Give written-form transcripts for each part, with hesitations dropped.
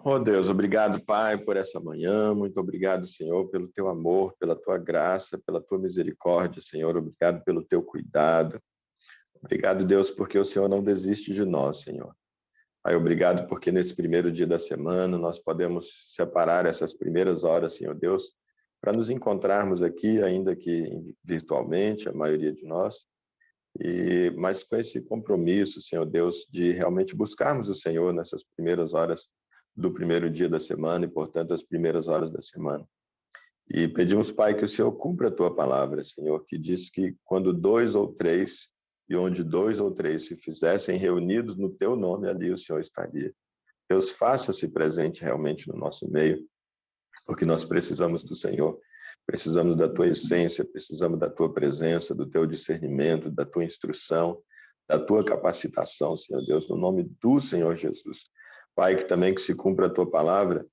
Oh Deus, obrigado, Pai, por essa manhã. Muito obrigado, Senhor, pelo teu amor, pela tua graça, pela tua misericórdia, Senhor. Obrigado pelo teu cuidado. Obrigado, Deus, porque o Senhor não desiste de nós, Senhor. Pai, obrigado porque nesse primeiro dia da semana nós podemos separar essas primeiras horas, Senhor Deus, para nos encontrarmos aqui, ainda que virtualmente, a maioria de nós, mas com esse compromisso, Senhor Deus, de realmente buscarmos o Senhor nessas primeiras horas do primeiro dia da semana e, portanto, as primeiras horas da semana. E pedimos, Pai, que o Senhor cumpra a tua palavra, Senhor, que diz que quando dois ou três, e onde dois ou três se fizessem reunidos no teu nome, ali o Senhor estaria. Deus, faça-se presente realmente no nosso meio, porque nós precisamos do Senhor, precisamos da tua essência, precisamos da tua presença, do teu discernimento, da tua instrução, da tua capacitação, Senhor Deus, no nome do Senhor Jesus. Pai, que também que se cumpra a tua palavra,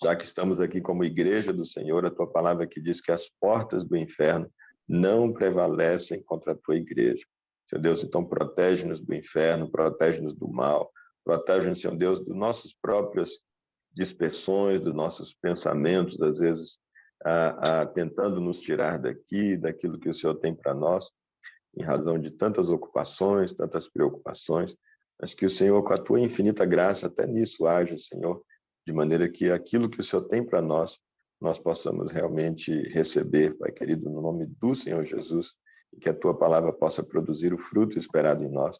já que estamos aqui como igreja do Senhor, a tua palavra que diz que as portas do inferno não prevalecem contra a tua igreja. Senhor Deus, então protege-nos do inferno, protege-nos do mal, protege-nos, Senhor Deus, das nossas próprias dispersões, dos nossos pensamentos, às vezes tentando nos tirar daquilo que o Senhor tem para nós, em razão de tantas ocupações, tantas preocupações, mas que o Senhor, com a tua infinita graça, até nisso haja, Senhor, de maneira que aquilo que o Senhor tem para nós possamos realmente receber, Pai querido, no nome do Senhor Jesus, e que a tua palavra possa produzir o fruto esperado em nós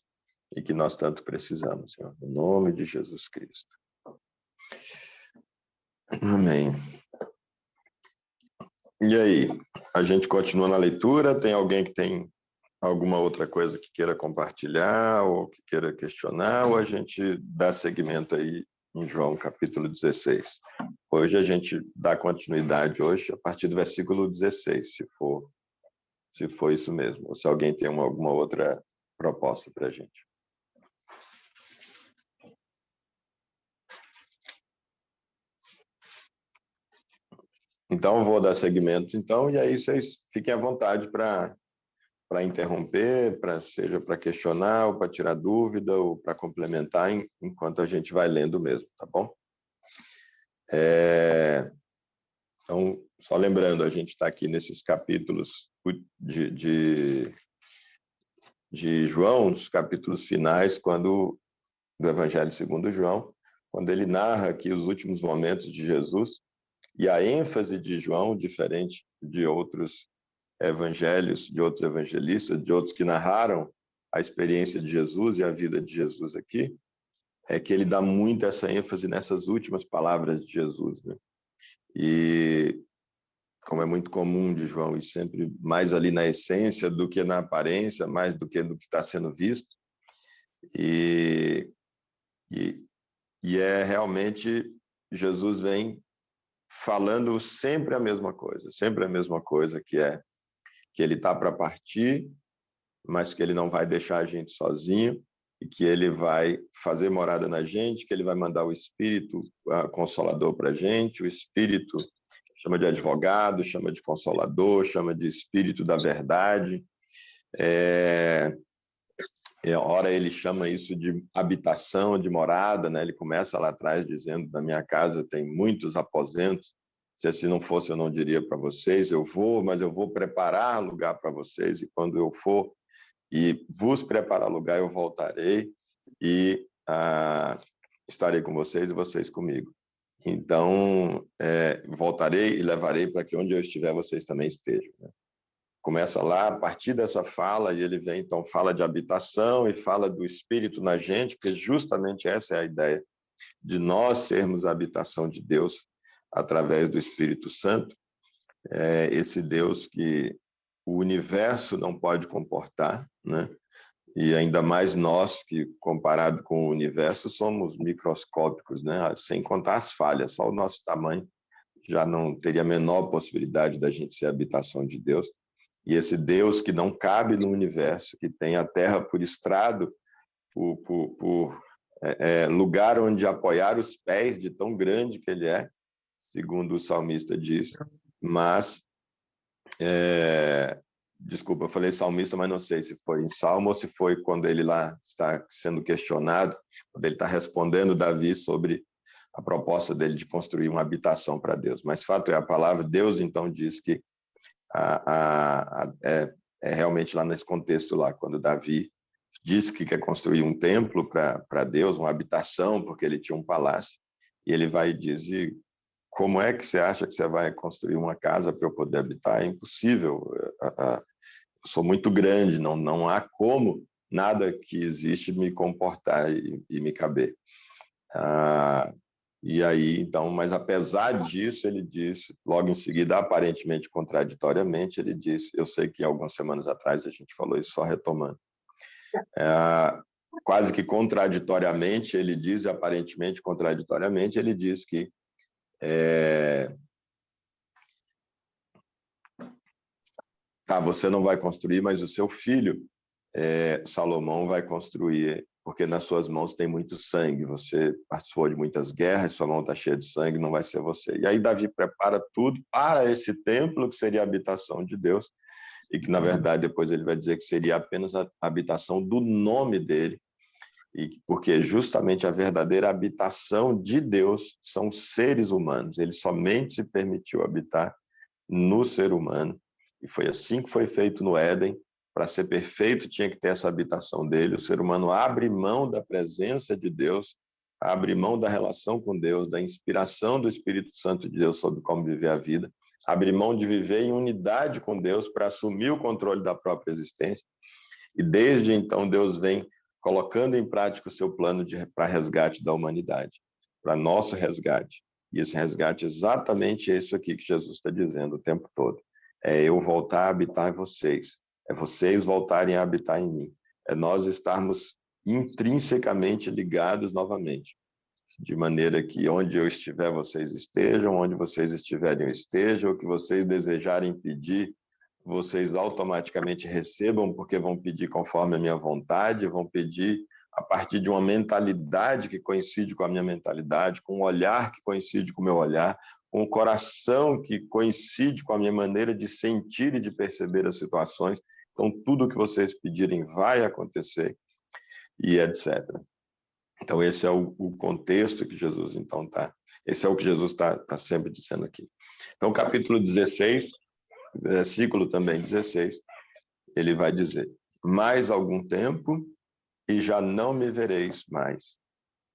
e que nós tanto precisamos, Senhor, no nome de Jesus Cristo. Amém. E aí, a gente continua na leitura? Tem alguém que tem alguma outra coisa que queira compartilhar ou que queira questionar, ou a gente dá seguimento aí em João capítulo 16? Hoje a gente dá continuidade hoje a partir do versículo 16, se for isso mesmo, ou se alguém tem alguma outra proposta para a gente. Então, eu vou dar seguimento, então, e aí vocês fiquem à vontade para interromper, seja para questionar, ou para tirar dúvida, ou para complementar, enquanto a gente vai lendo mesmo, tá bom? Então, só lembrando, a gente está aqui nesses capítulos de João, os capítulos finais, do Evangelho segundo João, quando ele narra aqui os últimos momentos de Jesus, e a ênfase de João, diferente de outros evangelhos, de outros evangelistas, de outros que narraram a experiência de Jesus e a vida de Jesus aqui, é que ele dá muito essa ênfase nessas últimas palavras de Jesus, né? E como é muito comum de João, e sempre mais ali na essência do que na aparência, mais do que está sendo visto, e é realmente, Jesus vem falando sempre a mesma coisa, que é que ele está para partir, mas que ele não vai deixar a gente sozinho, e que ele vai fazer morada na gente, que ele vai mandar o Espírito Consolador para a gente, o Espírito chama de advogado, chama de consolador, chama de Espírito da verdade. Ora ele chama isso de habitação, de morada, né? Ele começa lá atrás dizendo, na minha casa tem muitos aposentos, se assim não fosse eu não diria para vocês, mas eu vou preparar lugar para vocês, e quando eu for e vos preparar lugar, eu voltarei e estarei com vocês e vocês comigo. Então, voltarei e levarei para que onde eu estiver, vocês também estejam, né? Começa lá, a partir dessa fala, e ele vem, então, fala de habitação e fala do Espírito na gente, porque justamente essa é a ideia, de nós sermos a habitação de Deus através do Espírito Santo, esse Deus que o universo não pode comportar, né? E ainda mais nós, que comparado com o universo, somos microscópicos, né? Sem contar as falhas, só o nosso tamanho já não teria a menor possibilidade da gente ser a habitação de Deus. E esse Deus que não cabe no universo, que tem a terra por estrado, por lugar onde apoiar os pés, de tão grande que ele é, segundo o salmista diz, mas, desculpa, eu falei salmista, mas não sei se foi em Salmo ou se foi quando ele lá está sendo questionado, quando ele está respondendo Davi sobre a proposta dele de construir uma habitação para Deus. Mas fato é, a palavra Deus, então, diz que é realmente lá nesse contexto, lá, quando Davi disse que quer construir um templo para Deus, uma habitação, porque ele tinha um palácio, e ele vai dizer: como é que você acha que você vai construir uma casa para eu poder habitar? É impossível, eu sou muito grande, não há como nada que existe me comportar e me caber. E aí, então, mas apesar disso, ele disse, logo em seguida, aparentemente contraditoriamente, ele disse, eu sei que algumas semanas atrás a gente falou isso, só retomando, quase que contraditoriamente, ele diz, e aparentemente contraditoriamente, ele diz que você não vai construir, mas o seu filho, Salomão, vai construir, porque nas suas mãos tem muito sangue, você participou de muitas guerras, sua mão está cheia de sangue, não vai ser você. E aí Davi prepara tudo para esse templo, que seria a habitação de Deus, e que, na verdade, depois ele vai dizer que seria apenas a habitação do nome dele, e porque justamente a verdadeira habitação de Deus são seres humanos, ele somente se permitiu habitar no ser humano, e foi assim que foi feito no Éden. Para ser perfeito tinha que ter essa habitação dele. O ser humano abre mão da presença de Deus, abre mão da relação com Deus, da inspiração do Espírito Santo de Deus sobre como viver a vida, abre mão de viver em unidade com Deus para assumir o controle da própria existência. E desde então Deus vem colocando em prática o seu plano para resgate da humanidade, para nosso resgate. E esse resgate é exatamente isso aqui que Jesus está dizendo o tempo todo. É eu voltar a habitar em vocês, é vocês voltarem a habitar em mim, é nós estarmos intrinsecamente ligados novamente, de maneira que onde eu estiver, vocês estejam, onde vocês estiverem, eu esteja, o que vocês desejarem pedir, vocês automaticamente recebam, porque vão pedir conforme a minha vontade, vão pedir a partir de uma mentalidade que coincide com a minha mentalidade, com um olhar que coincide com o meu olhar, com um coração que coincide com a minha maneira de sentir e de perceber as situações. Então, tudo o que vocês pedirem vai acontecer, e etc. Então, esse é o contexto que Jesus, então, está... Esse é o que Jesus está sempre dizendo aqui. Então, capítulo 16, versículo também 16, ele vai dizer: mais algum tempo e já não me vereis mais.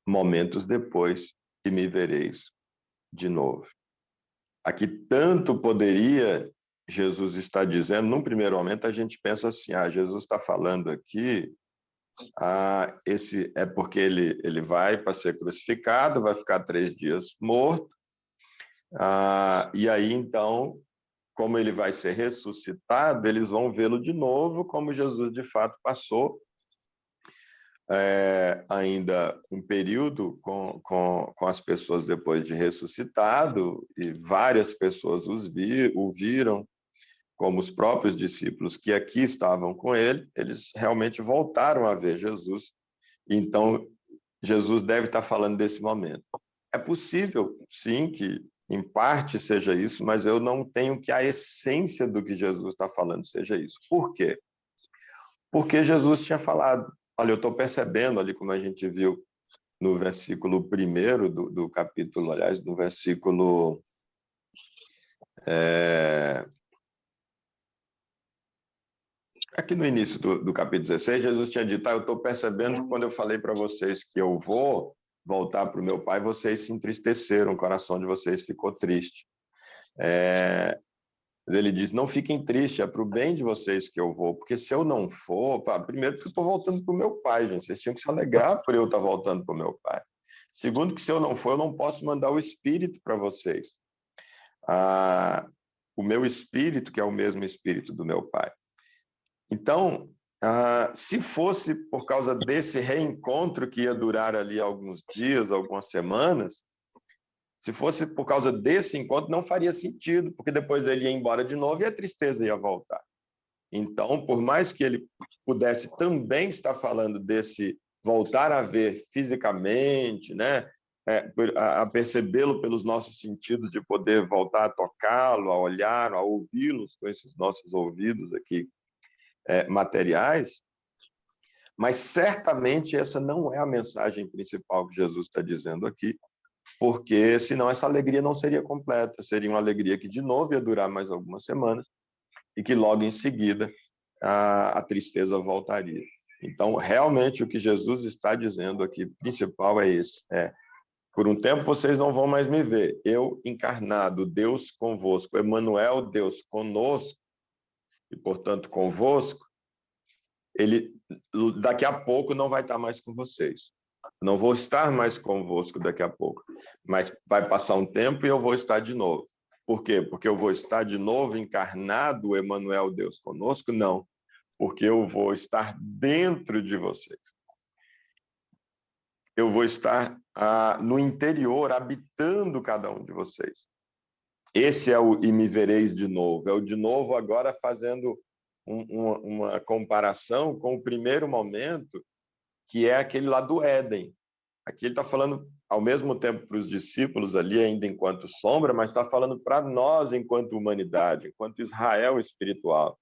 Momentos depois e me vereis de novo. Aqui tanto poderia Jesus estar dizendo, num primeiro momento a gente pensa assim, Jesus está falando aqui, esse é porque ele vai para ser crucificado, vai ficar 3 dias morto, e aí então, como ele vai ser ressuscitado, eles vão vê-lo de novo, como Jesus de fato passou ainda um período com as pessoas depois de ressuscitado, e várias pessoas o viram, como os próprios discípulos que aqui estavam com ele, eles realmente voltaram a ver Jesus. Então, Jesus deve estar falando desse momento. É possível, sim, que em parte seja isso, mas eu não tenho que a essência do que Jesus está falando seja isso. Por quê? Porque Jesus tinha falado, olha, eu estou percebendo ali, como a gente viu no versículo 1 do capítulo, aliás, no versículo... Aqui no início do capítulo 16, Jesus tinha dito, eu estou percebendo que quando eu falei para vocês que eu vou voltar para o meu Pai, vocês se entristeceram, o coração de vocês ficou triste. Ele diz, não fiquem tristes, é para o bem de vocês que eu vou, porque se eu não for, primeiro porque eu estou voltando para o meu Pai, gente, vocês tinham que se alegrar por eu estar voltando para o meu Pai. Segundo, que se eu não for, eu não posso mandar o Espírito para vocês. O meu Espírito, que é o mesmo Espírito do meu Pai. Então, se fosse por causa desse reencontro que ia durar ali alguns dias, algumas semanas, se fosse por causa desse encontro, não faria sentido, porque depois ele ia embora de novo e a tristeza ia voltar. Então, por mais que ele pudesse também estar falando desse voltar a ver fisicamente, né, a percebê-lo pelos nossos sentidos, de poder voltar a tocá-lo, a olhar, a ouvi-los com esses nossos ouvidos aqui materiais, mas certamente essa não é a mensagem principal que Jesus está dizendo aqui, porque senão essa alegria não seria completa, seria uma alegria que de novo ia durar mais algumas semanas e que logo em seguida a tristeza voltaria. Então, realmente, o que Jesus está dizendo aqui, principal é isso, por um tempo vocês não vão mais me ver, eu encarnado, Deus convosco, Emmanuel, Deus conosco, e portanto convosco, ele daqui a pouco não vai estar mais com vocês. Não vou estar mais convosco daqui a pouco, mas vai passar um tempo e eu vou estar de novo. Por quê? Porque eu vou estar de novo encarnado, Emmanuel, Deus conosco? Não, porque eu vou estar dentro de vocês. Eu vou estar no interior, habitando cada um de vocês. Esse é o e me vereis de novo. É o de novo agora fazendo uma comparação com o primeiro momento, que é aquele lá do Éden. Aqui ele está falando ao mesmo tempo para os discípulos ali, ainda enquanto sombra, mas está falando para nós enquanto humanidade, enquanto Israel espiritual.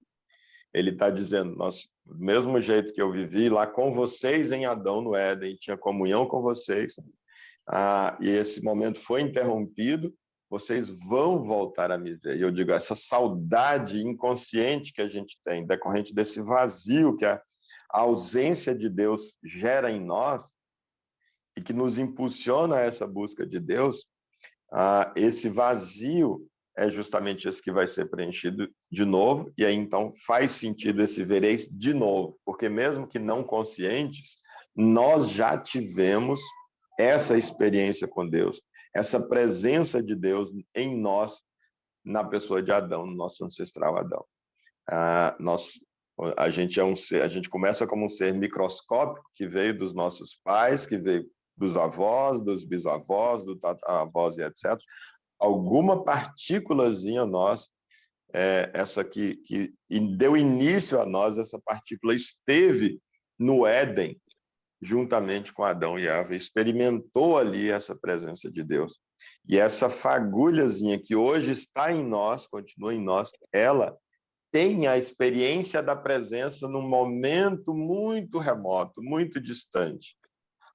Ele está dizendo, do mesmo jeito que eu vivi lá com vocês em Adão no Éden, tinha comunhão com vocês, e esse momento foi interrompido, vocês vão voltar a me ver. E eu digo, essa saudade inconsciente que a gente tem, decorrente desse vazio que a ausência de Deus gera em nós, e que nos impulsiona a essa busca de Deus, esse vazio é justamente esse que vai ser preenchido de novo, e aí então faz sentido esse vereis de novo, porque mesmo que não conscientes, nós já tivemos essa experiência com Deus, essa presença de Deus em nós, na pessoa de Adão, no nosso ancestral Adão. A gente a gente começa como um ser microscópico que veio dos nossos pais, que veio dos avós, dos bisavós, do tataravós e etc. Alguma partículazinha nós, essa que deu início a nós, essa partícula esteve no Éden, juntamente com Adão e Eva, experimentou ali essa presença de Deus. E essa fagulhazinha que hoje está em nós, continua em nós, ela tem a experiência da presença num momento muito remoto, muito distante,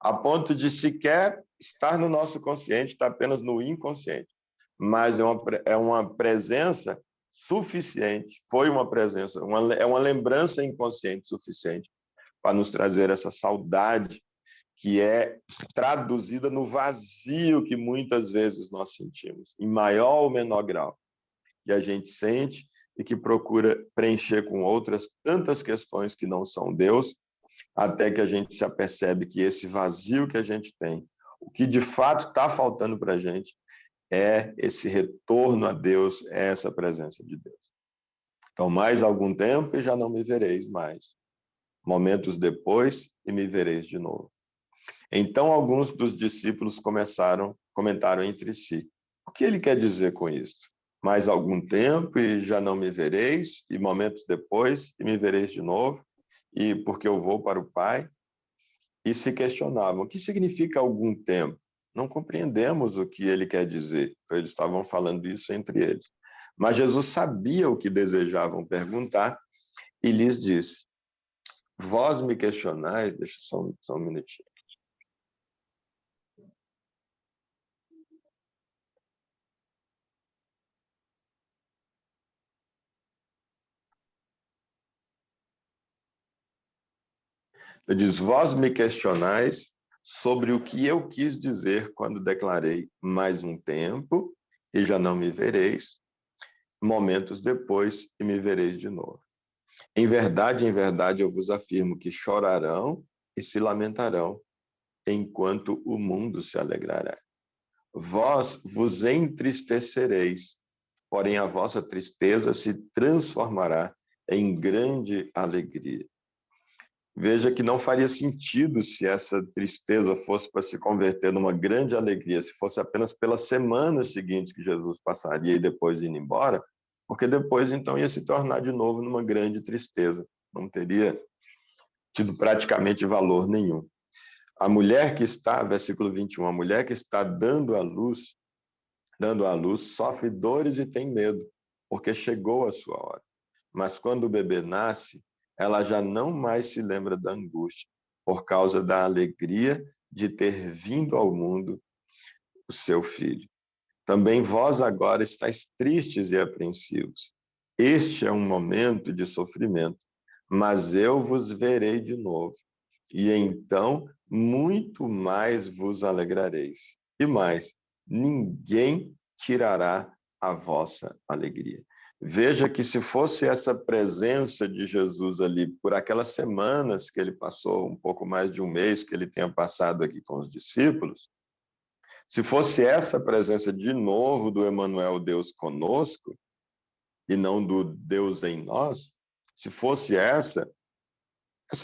a ponto de sequer estar no nosso consciente, está apenas no inconsciente. Mas é uma presença suficiente, foi uma presença, é uma lembrança inconsciente suficiente para nos trazer essa saudade que é traduzida no vazio que muitas vezes nós sentimos, em maior ou menor grau, que a gente sente e que procura preencher com outras tantas questões que não são Deus, até que a gente se apercebe que esse vazio que a gente tem, o que de fato está faltando para a gente, é esse retorno a Deus, é essa presença de Deus. Então, mais algum tempo e já não me vereis mais. Momentos depois e me vereis de novo. Então, alguns dos discípulos comentaram entre si: o que ele quer dizer com isto? Mais algum tempo e já não me vereis, e momentos depois e me vereis de novo, e porque eu vou para o Pai? E se questionavam: o que significa algum tempo? Não compreendemos o que ele quer dizer. Então, eles estavam falando isso entre eles. Mas Jesus sabia o que desejavam perguntar e lhes disse: vós me questionais, deixa só um minutinho. Ele diz: vós me questionais sobre o que eu quis dizer quando declarei mais um tempo e já não me vereis, momentos depois e me vereis de novo. Em verdade, eu vos afirmo que chorarão e se lamentarão, enquanto o mundo se alegrará. Vós vos entristecereis, porém a vossa tristeza se transformará em grande alegria. Veja que não faria sentido se essa tristeza fosse para se converter numa grande alegria, se fosse apenas pelas semanas seguintes que Jesus passaria e depois indo embora, porque depois então ia se tornar de novo numa grande tristeza. Não teria tido praticamente valor nenhum. A mulher que está, versículo 21, a mulher que está dando à luz, sofre dores e tem medo, porque chegou a sua hora. Mas quando o bebê nasce, ela já não mais se lembra da angústia, por causa da alegria de ter vindo ao mundo o seu Filho. Também vós agora estáis tristes e apreensivos. Este é um momento de sofrimento, mas eu vos verei de novo, e então muito mais vos alegrareis. E mais, ninguém tirará a vossa alegria. Veja que se fosse essa presença de Jesus ali por aquelas semanas que ele passou, um pouco mais de um mês que ele tenha passado aqui com os discípulos, se fosse essa presença de novo do Emmanuel, Deus conosco, e não do Deus em nós, se fosse essa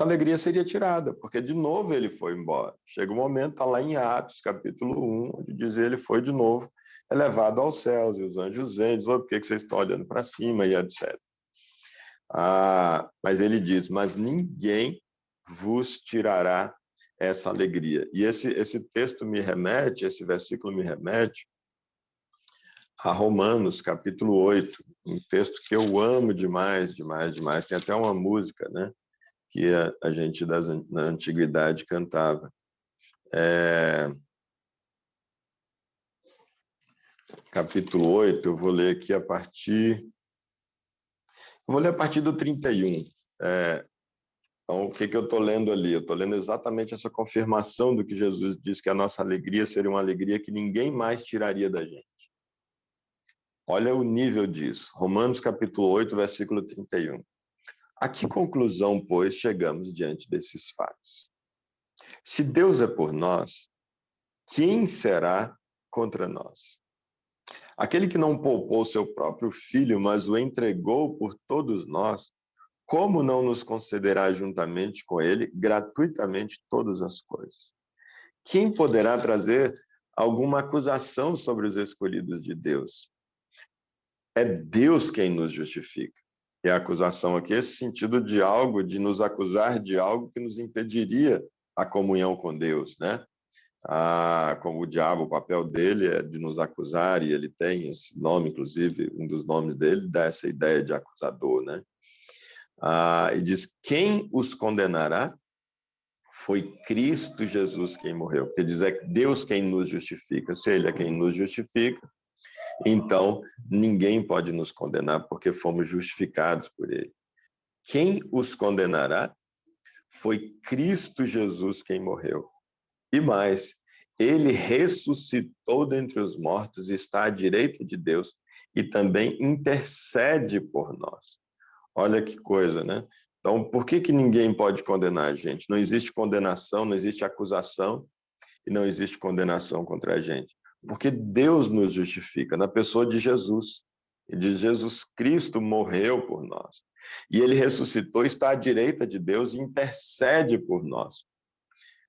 alegria seria tirada, porque de novo ele foi embora. Chega um momento, está lá em Atos, capítulo 1, onde diz ele foi de novo elevado aos céus, e os anjos vêm, dizem, por que vocês estão olhando para cima, e etc. Mas ele diz, mas ninguém vos tirará essa alegria. E esse texto me remete, esse versículo me remete a Romanos, capítulo 8, um texto que eu amo demais, demais, demais. Tem até uma música, né, que a gente na antiguidade cantava. Capítulo 8, eu vou ler aqui a partir do 31. Então, o que eu estou lendo ali? Eu estou lendo exatamente essa confirmação do que Jesus disse, que a nossa alegria seria uma alegria que ninguém mais tiraria da gente. Olha o nível disso. Romanos capítulo 8, versículo 31. A que conclusão, pois, chegamos diante desses fatos? Se Deus é por nós, quem será contra nós? Aquele que não poupou seu próprio filho, mas o entregou por todos nós, como não nos concederá juntamente com ele gratuitamente todas as coisas? Quem poderá trazer alguma acusação sobre os escolhidos de Deus? É Deus quem nos justifica. E a acusação aqui é esse sentido de nos acusar de algo que nos impediria a comunhão com Deus, né? Como o diabo, o papel dele é de nos acusar, e ele tem esse nome, inclusive, um dos nomes dele dá essa ideia de acusador, né? E diz, quem os condenará? Foi Cristo Jesus quem morreu. Quer dizer, é Deus quem nos justifica. Se ele é quem nos justifica, então ninguém pode nos condenar, porque fomos justificados por ele. Quem os condenará? Foi Cristo Jesus quem morreu. E mais, ele ressuscitou dentre os mortos, está à direita de Deus e também intercede por nós. Olha que coisa, né? Então, por que ninguém pode condenar a gente? Não existe condenação, não existe acusação e não existe condenação contra a gente. Porque Deus nos justifica na pessoa de Jesus. E de Jesus Cristo morreu por nós. E ele ressuscitou, está à direita de Deus e intercede por nós.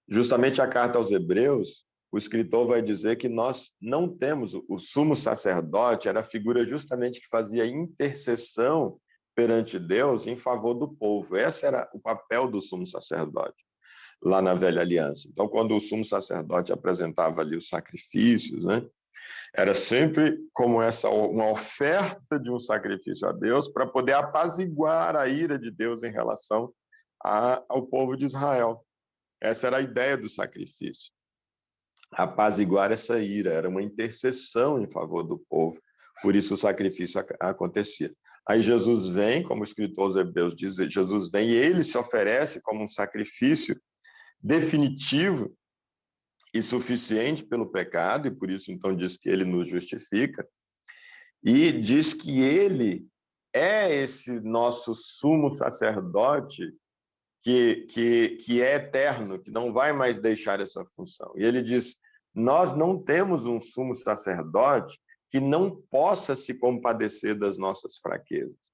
Justamente a carta aos Hebreus, o escritor vai dizer que nós não temos, o sumo sacerdote era a figura justamente que fazia intercessão perante Deus em favor do povo. Esse era o papel do sumo sacerdote, lá na velha aliança. Então, quando o sumo sacerdote apresentava ali os sacrifícios, né, era sempre como uma oferta de um sacrifício a Deus para poder apaziguar a ira de Deus em relação ao povo de Israel. Essa era a ideia do sacrifício. Apaziguar essa ira, era uma intercessão em favor do povo. Por isso o sacrifício acontecia. Aí Jesus vem, como o escritor aos Hebreus diz, Jesus vem e ele se oferece como um sacrifício definitivo e suficiente pelo pecado, e por isso então diz que ele nos justifica, e diz que ele é esse nosso sumo sacerdote que é eterno, que não vai mais deixar essa função. E ele diz, nós não temos um sumo sacerdote que não possa se compadecer das nossas fraquezas,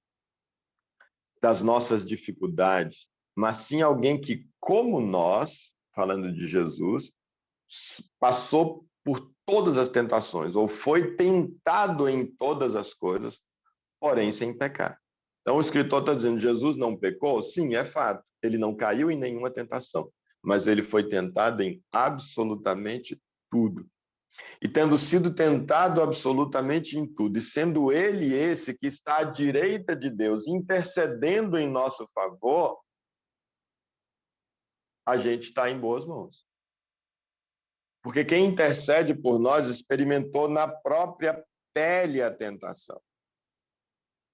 das nossas dificuldades, mas sim alguém que, como nós, falando de Jesus, passou por todas as tentações, ou foi tentado em todas as coisas, porém sem pecar. Então o escritor está dizendo, Jesus não pecou? Sim, é fato. Ele não caiu em nenhuma tentação, mas ele foi tentado em absolutamente tudo. E tendo sido tentado absolutamente em tudo, e sendo ele esse que está à direita de Deus, intercedendo em nosso favor, a gente está em boas mãos. Porque quem intercede por nós experimentou na própria pele a tentação.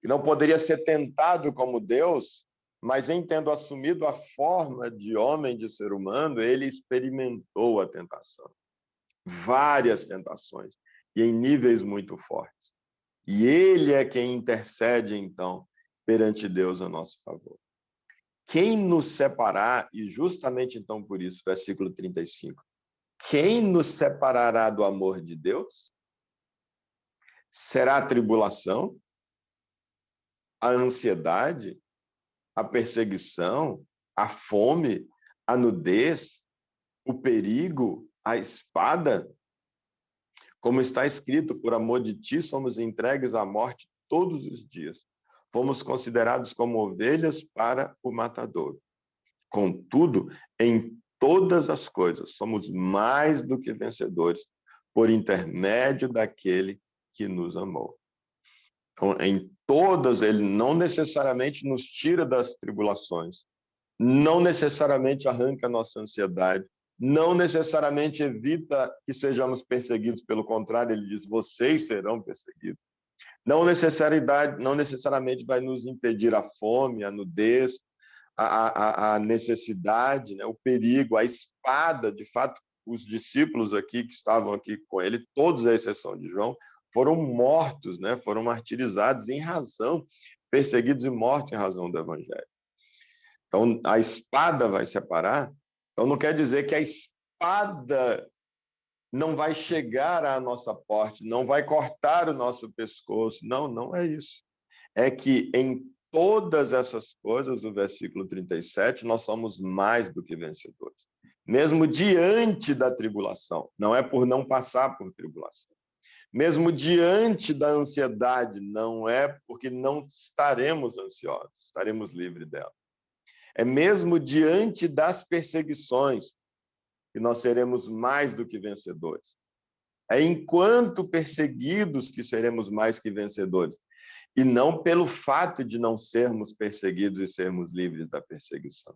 E não poderia ser tentado como Deus, mas em tendo assumido a forma de homem, de ser humano, ele experimentou a tentação. Várias tentações, e em níveis muito fortes. E ele é quem intercede, então, perante Deus a nosso favor. Quem nos separar, e justamente então por isso, versículo 35, quem nos separará do amor de Deus? Será a tribulação, a ansiedade, a perseguição, a fome, a nudez, o perigo, a espada? Como está escrito, por amor de ti somos entregues à morte todos os dias. Fomos considerados como ovelhas para o matadouro. Contudo, em todas as coisas, somos mais do que vencedores, por intermédio daquele que nos amou. Então, em todas, ele não necessariamente nos tira das tribulações, não necessariamente arranca a nossa ansiedade, não necessariamente evita que sejamos perseguidos, pelo contrário, ele diz, vocês serão perseguidos. Não necessariamente vai nos impedir a fome, a nudez, a necessidade, né, o perigo, a espada. De fato, os discípulos aqui que estavam aqui com ele, todos à exceção de João, foram mortos, né, foram martirizados em razão, perseguidos e mortos em razão do evangelho. Então, a espada vai separar. Então, não quer dizer que a espada não vai chegar à nossa porta, não vai cortar o nosso pescoço. Não, não é isso. É que em todas essas coisas, o versículo 37, nós somos mais do que vencedores. Mesmo diante da tribulação, não é por não passar por tribulação. Mesmo diante da ansiedade, não é porque não estaremos ansiosos, estaremos livres dela. É mesmo diante das perseguições que nós seremos mais do que vencedores. É enquanto perseguidos que seremos mais que vencedores. E não pelo fato de não sermos perseguidos e sermos livres da perseguição.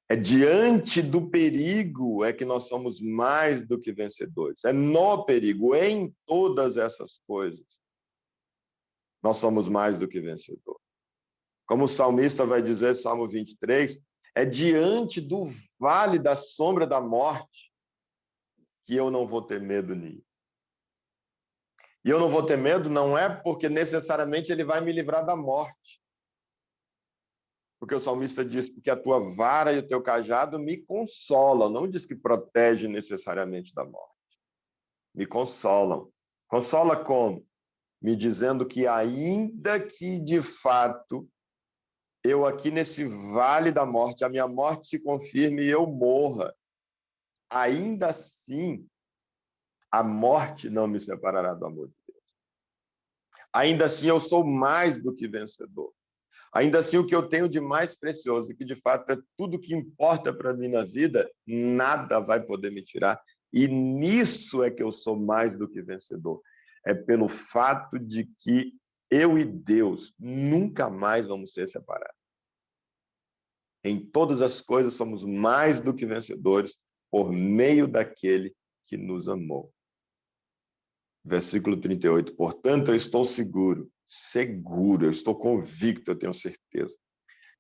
É diante do perigo é que nós somos mais do que vencedores. É no perigo, em todas essas coisas, nós somos mais do que vencedores. Como o salmista vai dizer, Salmo 23, é diante do vale da sombra da morte que eu não vou ter medo nenhum. E eu não vou ter medo não é porque necessariamente ele vai me livrar da morte. Porque o salmista diz, porque a tua vara e o teu cajado me consolam. Não diz que protege necessariamente da morte. Me consolam. Consola como? Me dizendo que ainda que de fato eu aqui nesse vale da morte, a minha morte se confirme e eu morra, ainda assim a morte não me separará do amor de Deus. Ainda assim eu sou mais do que vencedor. Ainda assim, o que eu tenho de mais precioso, que de fato é tudo que importa para mim na vida, nada vai poder me tirar. E nisso é que eu sou mais do que vencedor. É pelo fato de que eu e Deus nunca mais vamos ser separados. Em todas as coisas somos mais do que vencedores por meio daquele que nos amou. Versículo 38. Portanto, eu estou seguro, eu estou convicto, eu tenho certeza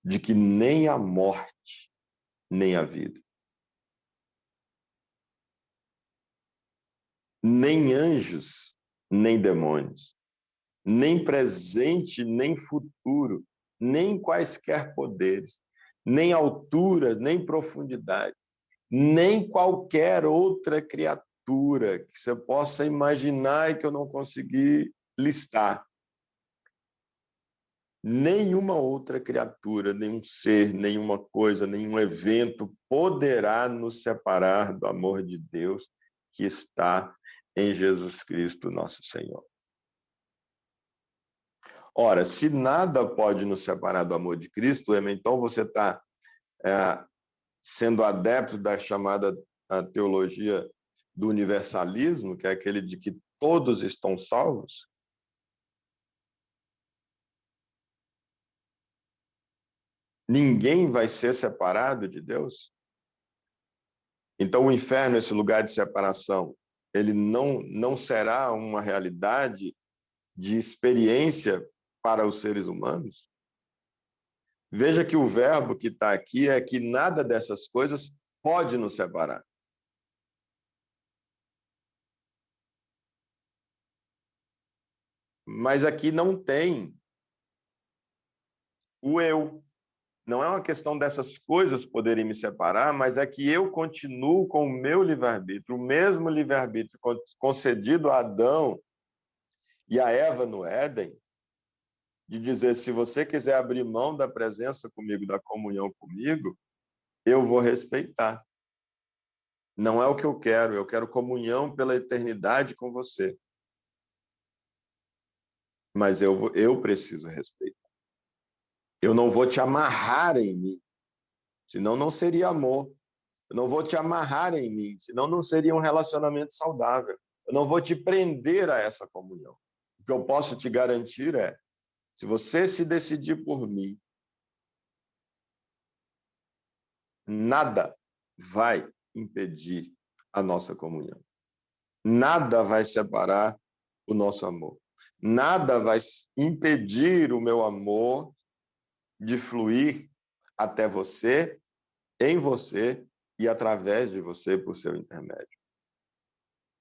de que nem a morte, nem a vida, nem anjos, nem demônios, nem presente, nem futuro, nem quaisquer poderes, nem altura, nem profundidade, nem qualquer outra criatura que você possa imaginar e que eu não consegui listar. Nenhuma outra criatura, nenhum ser, nenhuma coisa, nenhum evento poderá nos separar do amor de Deus que está em Jesus Cristo, nosso Senhor. Ora, se nada pode nos separar do amor de Cristo, então você está sendo adepto da chamada teologia do universalismo, que é aquele de que todos estão salvos? Ninguém vai ser separado de Deus? Então, o inferno, esse lugar de separação, ele não será uma realidade de experiência para os seres humanos? Veja que o verbo que está aqui é que nada dessas coisas pode nos separar. Mas aqui não tem o eu. Não é uma questão dessas coisas poderem me separar, mas é que eu continuo com o meu livre-arbítrio, o mesmo livre-arbítrio concedido a Adão e a Eva no Éden, de dizer, se você quiser abrir mão da presença comigo, da comunhão comigo, eu vou respeitar. Não é o que eu quero comunhão pela eternidade com você. Mas eu preciso respeitar. Eu não vou te amarrar em mim, senão não seria amor. Eu não vou te amarrar em mim, senão não seria um relacionamento saudável. Eu não vou te prender a essa comunhão. O que eu posso te garantir é, se você se decidir por mim, nada vai impedir a nossa comunhão. Nada vai separar o nosso amor. Nada vai impedir o meu amor de fluir até você, em você e através de você por seu intermédio.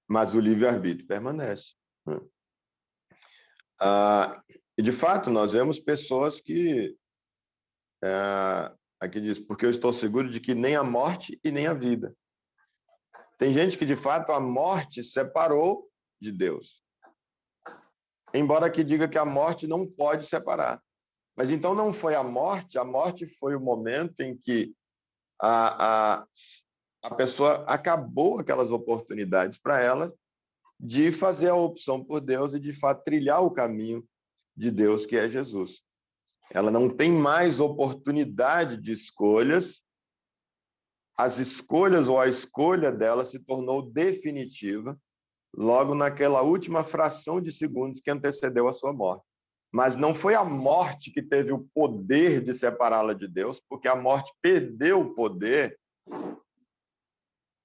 Mas o livre-arbítrio permanece. E, de fato, nós vemos pessoas que... aqui diz, porque eu estou seguro de que nem a morte e nem a vida. Tem gente que, de fato, a morte separou de Deus. Embora que diga que a morte não pode separar. Mas então não foi a morte foi o momento em que a pessoa acabou aquelas oportunidades para ela de fazer a opção por Deus e, de fato, trilhar o caminho de Deus, que é Jesus. Ela não tem mais oportunidade de escolhas, as escolhas ou a escolha dela se tornou definitiva logo naquela última fração de segundos que antecedeu a sua morte. Mas não foi a morte que teve o poder de separá-la de Deus, porque a morte perdeu o poder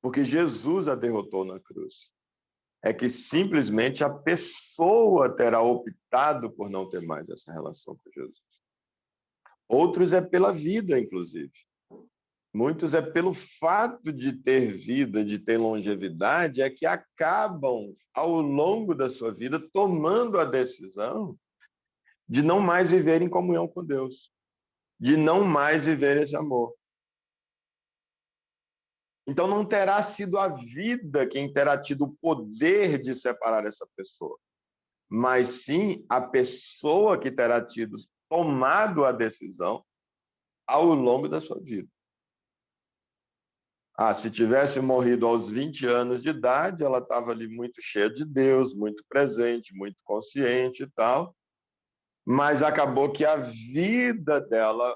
porque Jesus a derrotou na cruz. É que simplesmente a pessoa terá optado por não ter mais essa relação com Jesus. Outros é pela vida, inclusive. Muitos é pelo fato de ter vida, de ter longevidade, é que acabam, ao longo da sua vida, tomando a decisão de não mais viver em comunhão com Deus, de não mais viver esse amor. Então, não terá sido a vida quem terá tido o poder de separar essa pessoa, mas sim a pessoa que terá tomado a decisão ao longo da sua vida. Se tivesse morrido aos 20 anos de idade, ela estava ali muito cheia de Deus, muito presente, muito consciente e tal, mas acabou que a vida dela,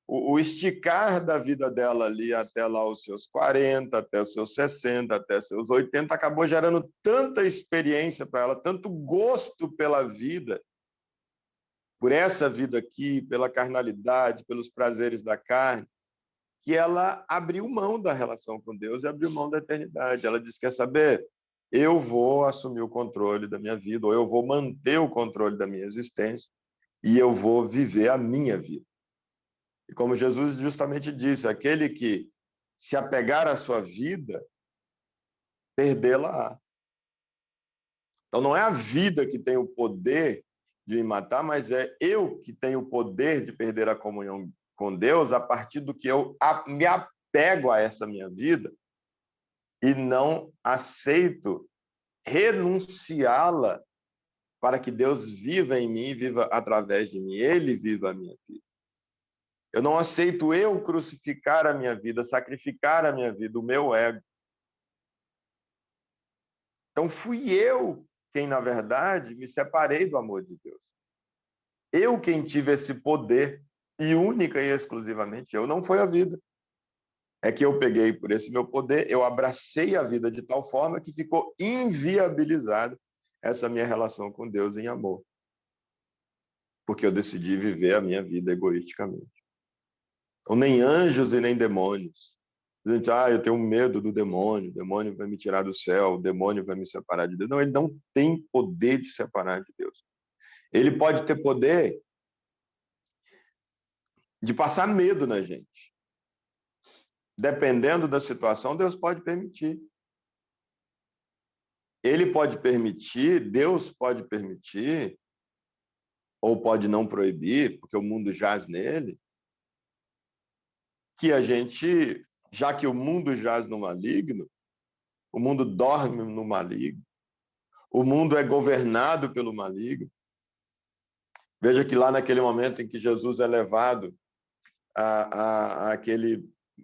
o esticar da vida dela ali até lá os seus 40, até os seus 60, até os seus 80, acabou gerando tanta experiência para ela, tanto gosto pela vida, por essa vida aqui, pela carnalidade, pelos prazeres da carne, que ela abriu mão da relação com Deus e abriu mão da eternidade. Ela disse, quer saber? Eu vou assumir o controle da minha vida, ou eu vou manter o controle da minha existência, e eu vou viver a minha vida. E como Jesus justamente disse, aquele que se apegar à sua vida, perdê-la-á. Então não é a vida que tem o poder de me matar, mas é eu que tenho o poder de perder a comunhão com Deus a partir do que eu me apego a essa minha vida e não aceito renunciá-la para que Deus viva em mim, viva através de mim, Ele viva a minha vida. Eu não aceito eu crucificar a minha vida, sacrificar a minha vida, o meu ego. Então fui eu quem, na verdade, me separei do amor de Deus. Eu quem tive esse poder, e única e exclusivamente eu, não foi a vida. É que eu peguei por esse meu poder, eu abracei a vida de tal forma que ficou inviabilizada essa minha relação com Deus em amor. Porque eu decidi viver a minha vida egoisticamente. Então, nem anjos e nem demônios A gente, eu tenho medo do demônio, o demônio vai me tirar do céu, o demônio vai me separar de Deus. Não, ele não tem poder de separar de Deus. Ele pode ter poder de passar medo na gente. Dependendo da situação, Deus pode permitir. Ele pode permitir, Deus pode permitir, ou pode não proibir, porque o mundo jaz nele, que a gente, já que o mundo jaz no maligno, o mundo dorme no maligno, o mundo é governado pelo maligno. Veja que lá naquele momento em que Jesus é levado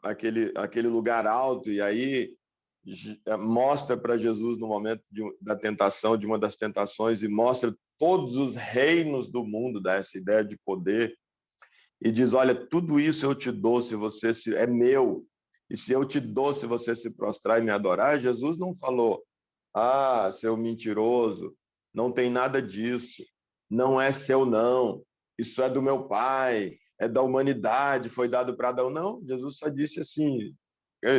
aquele lugar alto, e aí mostra para Jesus no momento da tentação, de uma das tentações, e mostra todos os reinos do mundo, dá essa ideia de poder, e diz, olha, tudo isso eu te dou se você é meu, e se eu te dou se você se prostrar e me adorar. Jesus não falou, seu mentiroso, não tem nada disso, não é seu não, isso é do meu Pai, é da humanidade, foi dado para Adão. Não, Jesus só disse assim,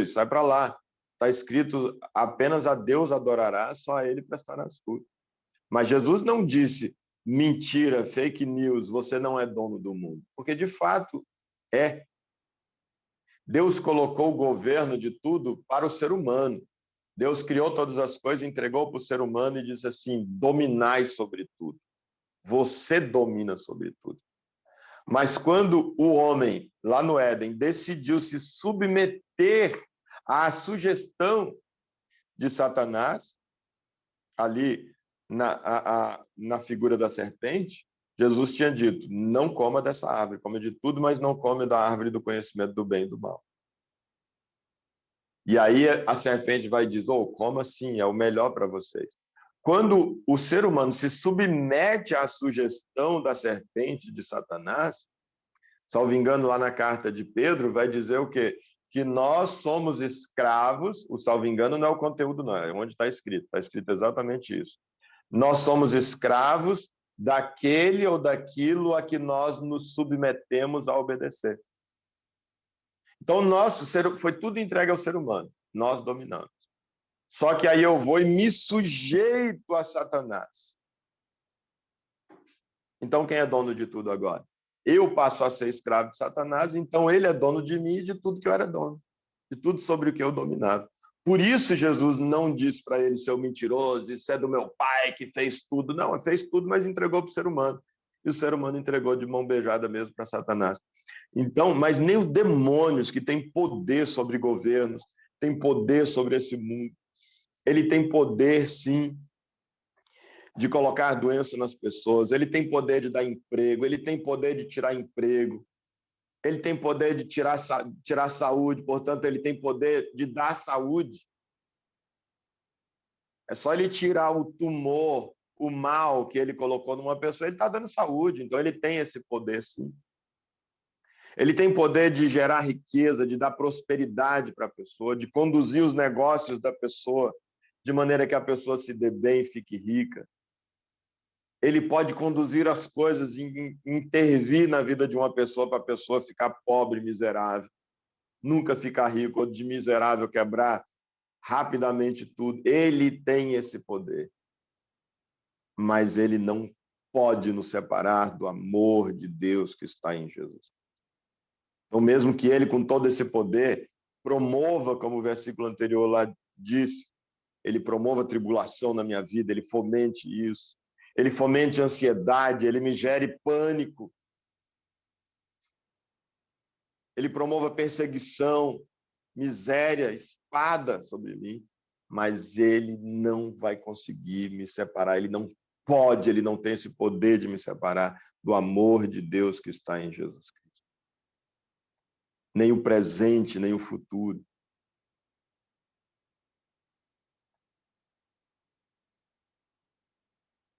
sai para lá, está escrito, apenas a Deus adorará, só a ele prestarás culto. Mas Jesus não disse, mentira, fake news, você não é dono do mundo, porque de fato é. Deus colocou o governo de tudo para o ser humano. Deus criou todas as coisas, entregou para o ser humano e disse assim, dominai sobre tudo. Você domina sobre tudo. Mas quando o homem, lá no Éden, decidiu se submeter à sugestão de Satanás, ali na figura da serpente, Jesus tinha dito, não coma dessa árvore, come de tudo, mas não come da árvore do conhecimento do bem e do mal. E aí a serpente vai dizer, como assim? É o melhor para vocês. Quando o ser humano se submete à sugestão da serpente de Satanás, salvo engano, lá na carta de Pedro, vai dizer o quê? Que nós somos escravos, o salvo engano não é o conteúdo, não, é onde está escrito exatamente isso. Nós somos escravos daquele ou daquilo a que nós nos submetemos a obedecer. Então, foi tudo entregue ao ser humano, nós dominamos. Só que aí eu vou e me sujeito a Satanás. Então, quem é dono de tudo agora? Eu passo a ser escravo de Satanás, então ele é dono de mim e de tudo que eu era dono, de tudo sobre o que eu dominava. Por isso, Jesus não disse para ele, seu mentiroso, isso é do meu pai que fez tudo. Não, ele fez tudo, mas entregou para o ser humano. E o ser humano entregou de mão beijada mesmo para Satanás. Então, mas nem os demônios que têm poder sobre governos, têm poder sobre esse mundo. Ele tem poder, sim, de colocar doença nas pessoas, ele tem poder de dar emprego, ele tem poder de tirar emprego, ele tem poder de tirar saúde, portanto, ele tem poder de dar saúde. É só ele tirar o tumor, o mal que ele colocou numa pessoa, ele está dando saúde, então ele tem esse poder, sim. Ele tem poder de gerar riqueza, de dar prosperidade para a pessoa, de conduzir os negócios da pessoa de maneira que a pessoa se dê bem e fique rica. Ele pode conduzir as coisas e intervir na vida de uma pessoa para a pessoa ficar pobre, miserável, nunca ficar rico, ou de miserável quebrar rapidamente tudo. Ele tem esse poder, mas ele não pode nos separar do amor de Deus que está em Jesus. Então, mesmo que ele, com todo esse poder, promova, como o versículo anterior lá disse, ele promova tribulação na minha vida, ele fomente isso, ele fomente ansiedade, ele me gere pânico, ele promova perseguição, miséria, espada sobre mim, mas ele não vai conseguir me separar, ele não pode, ele não tem esse poder de me separar do amor de Deus que está em Jesus Cristo. Nem o presente, nem o futuro.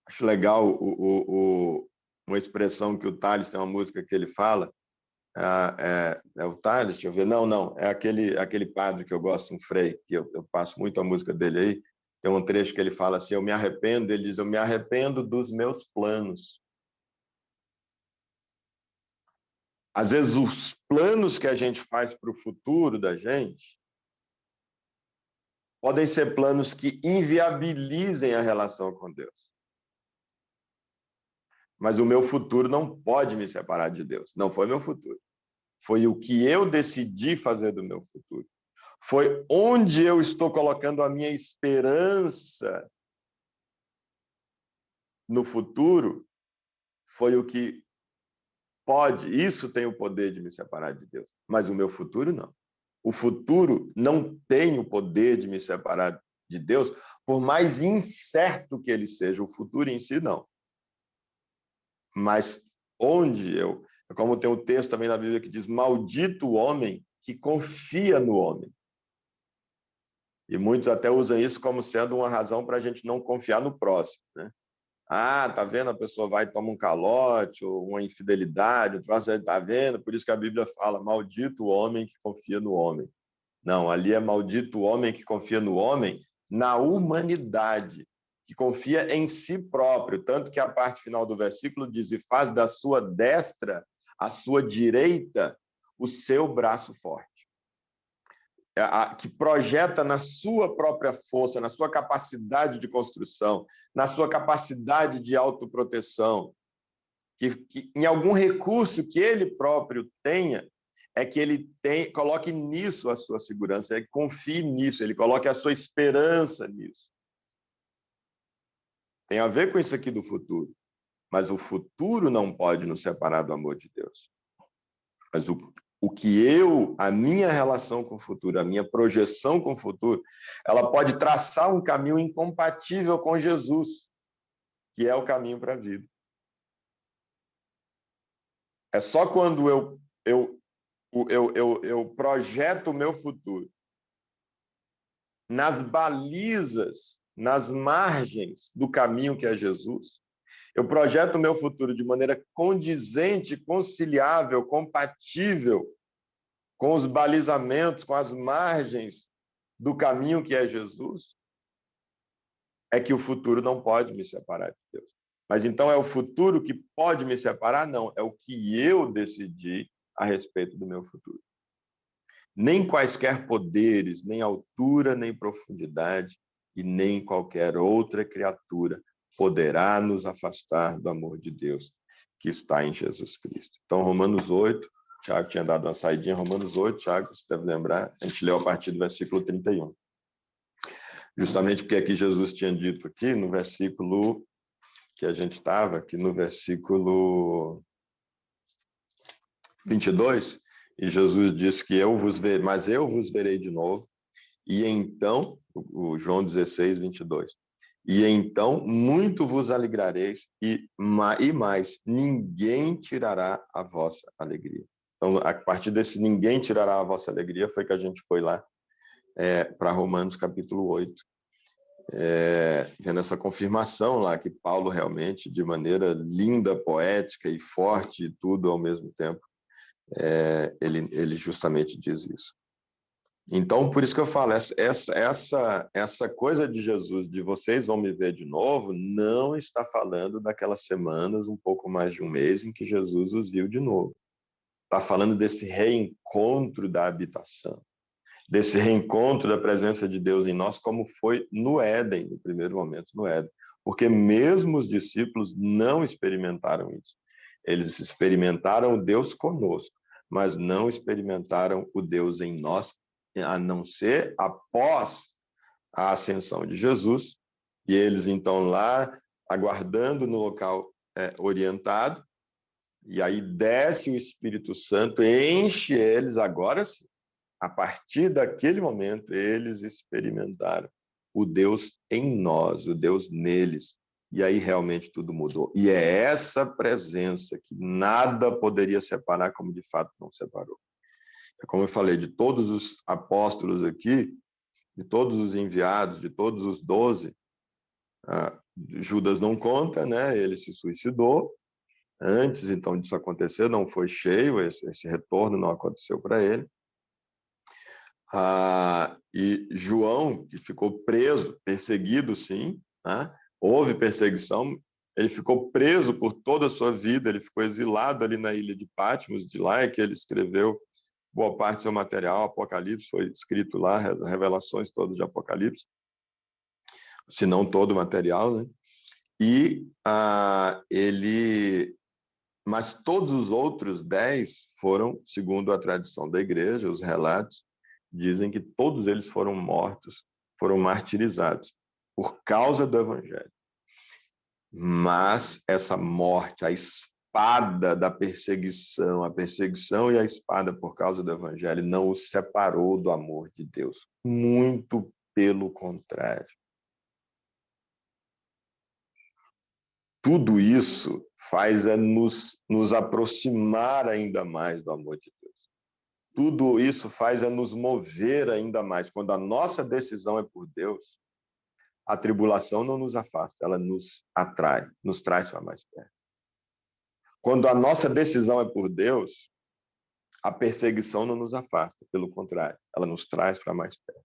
Acho legal uma expressão que o Tales tem uma música que ele fala, é o Tales, deixa eu ver, não, é aquele padre que eu gosto, um frei, que eu passo muito a música dele aí, tem um trecho que ele fala assim, eu me arrependo, ele diz, eu me arrependo dos meus planos. Às vezes os planos que a gente faz para o futuro da gente Podem ser planos que inviabilizem a relação com Deus. Mas o meu futuro não pode me separar de Deus. Não foi meu futuro. Foi o que eu decidi fazer do meu futuro. Foi onde eu estou colocando a minha esperança no futuro, foi o que pode, isso tem o poder de me separar de Deus. Mas o meu futuro não. O futuro não tem o poder de me separar de Deus, por mais incerto que ele seja. O futuro em si, não. Mas onde eu... Como tem um texto também na Bíblia que diz, maldito o homem que confia no homem. E muitos até usam isso como sendo uma razão para a gente não confiar no próximo, né? Ah, tá vendo? A pessoa vai e toma um calote, ou uma infidelidade, tá vendo? Por isso que a Bíblia fala, maldito o homem que confia no homem. Não, ali é maldito o homem que confia no homem na humanidade, que confia em si próprio. Tanto que a parte final do versículo diz, e faz da sua destra a sua direita o seu braço forte. Que projeta na sua própria força, na sua capacidade de construção, na sua capacidade de autoproteção, que em algum recurso que ele próprio tenha, é que ele coloque nisso a sua segurança, ele confie nisso, ele coloque a sua esperança nisso. Tem a ver com isso aqui do futuro, mas o futuro não pode nos separar do amor de Deus. Mas a minha relação com o futuro, a minha projeção com o futuro, ela pode traçar um caminho incompatível com Jesus, que é o caminho para a vida. É só quando eu projeto o meu futuro nas balizas, nas margens do caminho que é Jesus, eu projeto o meu futuro de maneira condizente, conciliável, compatível com os balizamentos, com as margens do caminho que é Jesus, é que o futuro não pode me separar de Deus. Mas então é o futuro que pode me separar? Não, é o que eu decidi a respeito do meu futuro. Nem quaisquer poderes, nem altura, nem profundidade, e nem qualquer outra criatura poderá nos afastar do amor de Deus que está em Jesus Cristo. Então, Romanos 8, Tiago tinha dado uma saidinha, Romanos 8, Tiago, você deve lembrar, a gente leu a partir do versículo 31. Justamente porque aqui Jesus tinha dito aqui, no versículo que a gente estava, aqui no versículo 22, e Jesus disse que mas eu vos verei de novo, e então, o João 16, 22, e então muito vos alegrareis, e mais, ninguém tirará a vossa alegria. Então, a partir desse ninguém tirará a vossa alegria, foi que a gente foi lá para Romanos capítulo 8, vendo essa confirmação lá, que Paulo realmente, de maneira linda, poética e forte, e tudo ao mesmo tempo, ele justamente diz isso. Então, por isso que eu falo, essa coisa de Jesus, de vocês vão me ver de novo, não está falando daquelas semanas, um pouco mais de um mês, em que Jesus os viu de novo. Está falando desse reencontro da habitação, desse reencontro da presença de Deus em nós, como foi no Éden, no primeiro momento no Éden. Porque mesmo os discípulos não experimentaram isso. Eles experimentaram o Deus conosco, mas não experimentaram o Deus em nós, a não ser após a ascensão de Jesus, e eles então lá, aguardando no local orientado, e aí desce o Espírito Santo, enche eles, agora sim, a partir daquele momento, eles experimentaram o Deus em nós, o Deus neles, e aí realmente tudo mudou. E é essa presença que nada poderia separar, como de fato não separou. Como eu falei, de todos os apóstolos aqui, de todos os enviados, de todos os 12, Judas não conta, né? Ele se suicidou antes, então, disso acontecer, não foi cheio, esse retorno não aconteceu para ele. E João, que ficou preso, perseguido, sim, né? Houve perseguição, ele ficou preso por toda a sua vida, ele ficou exilado ali na ilha de Patmos, de lá é que ele escreveu boa parte do seu material. Apocalipse foi escrito lá, as revelações todas de Apocalipse, se não todo o material, né? E mas todos os outros 10 foram, segundo a tradição da igreja, os relatos dizem que todos eles foram mortos, foram martirizados por causa do evangelho. Mas essa morte, a espada da perseguição, a perseguição e a espada por causa do evangelho não os separou do amor de Deus. Muito pelo contrário. Tudo isso faz nos aproximar ainda mais do amor de Deus. Tudo isso faz nos mover ainda mais. Quando a nossa decisão é por Deus, a tribulação não nos afasta, ela nos atrai, nos traz para mais perto. Quando a nossa decisão é por Deus, a perseguição não nos afasta, pelo contrário, ela nos traz para mais perto.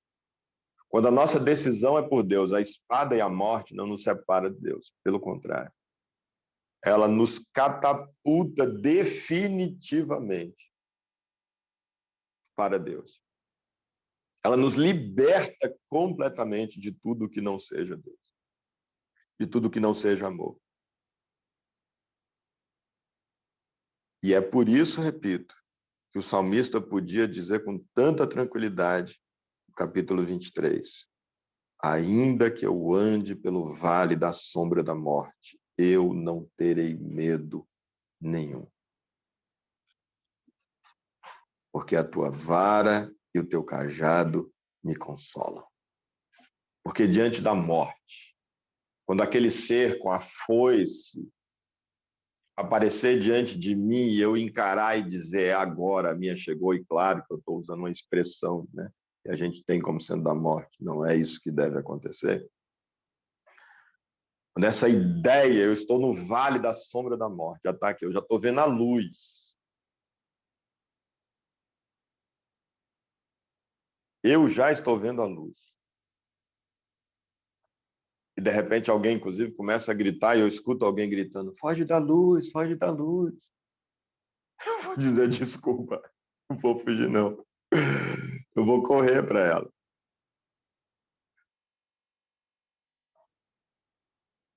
Quando a nossa decisão é por Deus, a espada e a morte não nos separam de Deus, pelo contrário. Ela nos catapulta definitivamente para Deus. Ela nos liberta completamente de tudo que não seja Deus, de tudo que não seja amor. E é por isso, repito, que o salmista podia dizer com tanta tranquilidade, no capítulo 23, ainda que eu ande pelo vale da sombra da morte, eu não terei medo nenhum. Porque a tua vara e o teu cajado me consolam. Porque diante da morte, quando aquele ser com a foice aparecer diante de mim e eu encarar e dizer, agora a minha chegou, e claro que eu estou usando uma expressão, né, que a gente tem como sendo da morte, não é isso que deve acontecer. Nessa ideia, eu estou no vale da sombra da morte, já está aqui, eu já estou vendo a luz. Eu já estou vendo a luz. E, de repente, alguém, inclusive, começa a gritar e eu escuto alguém gritando, foge da luz, foge da luz. Eu vou dizer desculpa, não vou fugir, não. Eu vou correr para ela.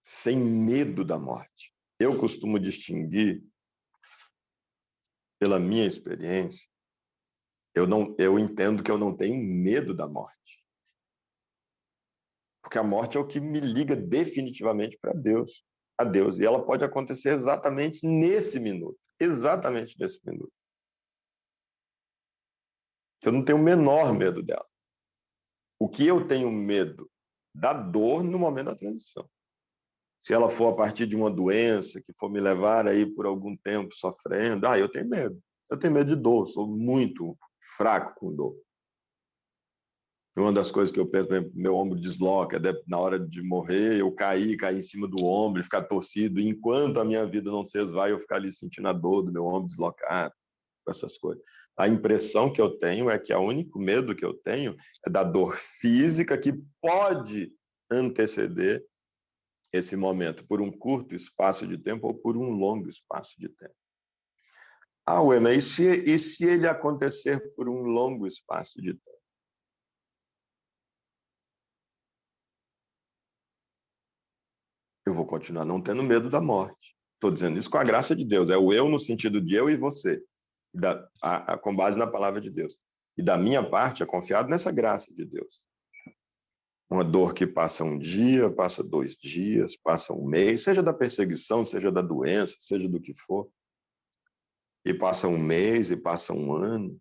Sem medo da morte. Eu costumo distinguir, pela minha experiência, eu entendo que eu não tenho medo da morte. Porque a morte é o que me liga definitivamente para Deus, a Deus. E ela pode acontecer exatamente nesse minuto. Exatamente nesse minuto. Eu não tenho o menor medo dela. O que eu tenho medo? Da dor no momento da transição. Se ela for a partir de uma doença que for me levar aí por algum tempo sofrendo, eu tenho medo. Eu tenho medo de dor, sou muito fraco com dor. Uma das coisas que eu penso, meu ombro desloca, na hora de morrer, eu cair em cima do ombro e ficar torcido, enquanto a minha vida não se esvai, eu ficar ali sentindo a dor do meu ombro deslocado, essas coisas. A impressão que eu tenho é que o único medo que eu tenho é da dor física que pode anteceder esse momento por um curto espaço de tempo ou por um longo espaço de tempo. Mas e se ele acontecer por um longo espaço de tempo? Eu vou continuar não tendo medo da morte. Estou dizendo isso com a graça de Deus. É o eu no sentido de eu e você, com base na palavra de Deus. E da minha parte, é confiado nessa graça de Deus. Uma dor que passa um dia, passa 2 dias, passa um mês, seja da perseguição, seja da doença, seja do que for. E passa um mês, e passa um ano.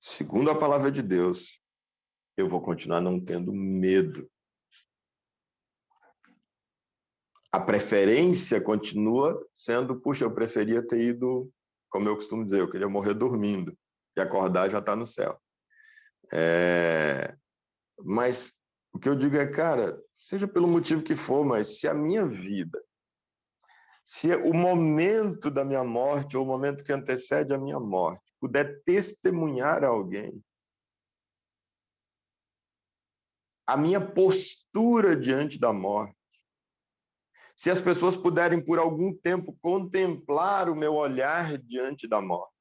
Segundo a palavra de Deus, eu vou continuar não tendo medo. A preferência continua sendo, puxa, eu preferia ter ido, como eu costumo dizer, eu queria morrer dormindo, e acordar já está no céu. Mas o que eu digo é, cara, seja pelo motivo que for, mas se a minha vida, se o momento da minha morte, ou o momento que antecede a minha morte, puder testemunhar a alguém, a minha postura diante da morte, Se as pessoas puderem por algum tempo contemplar o meu olhar diante da morte,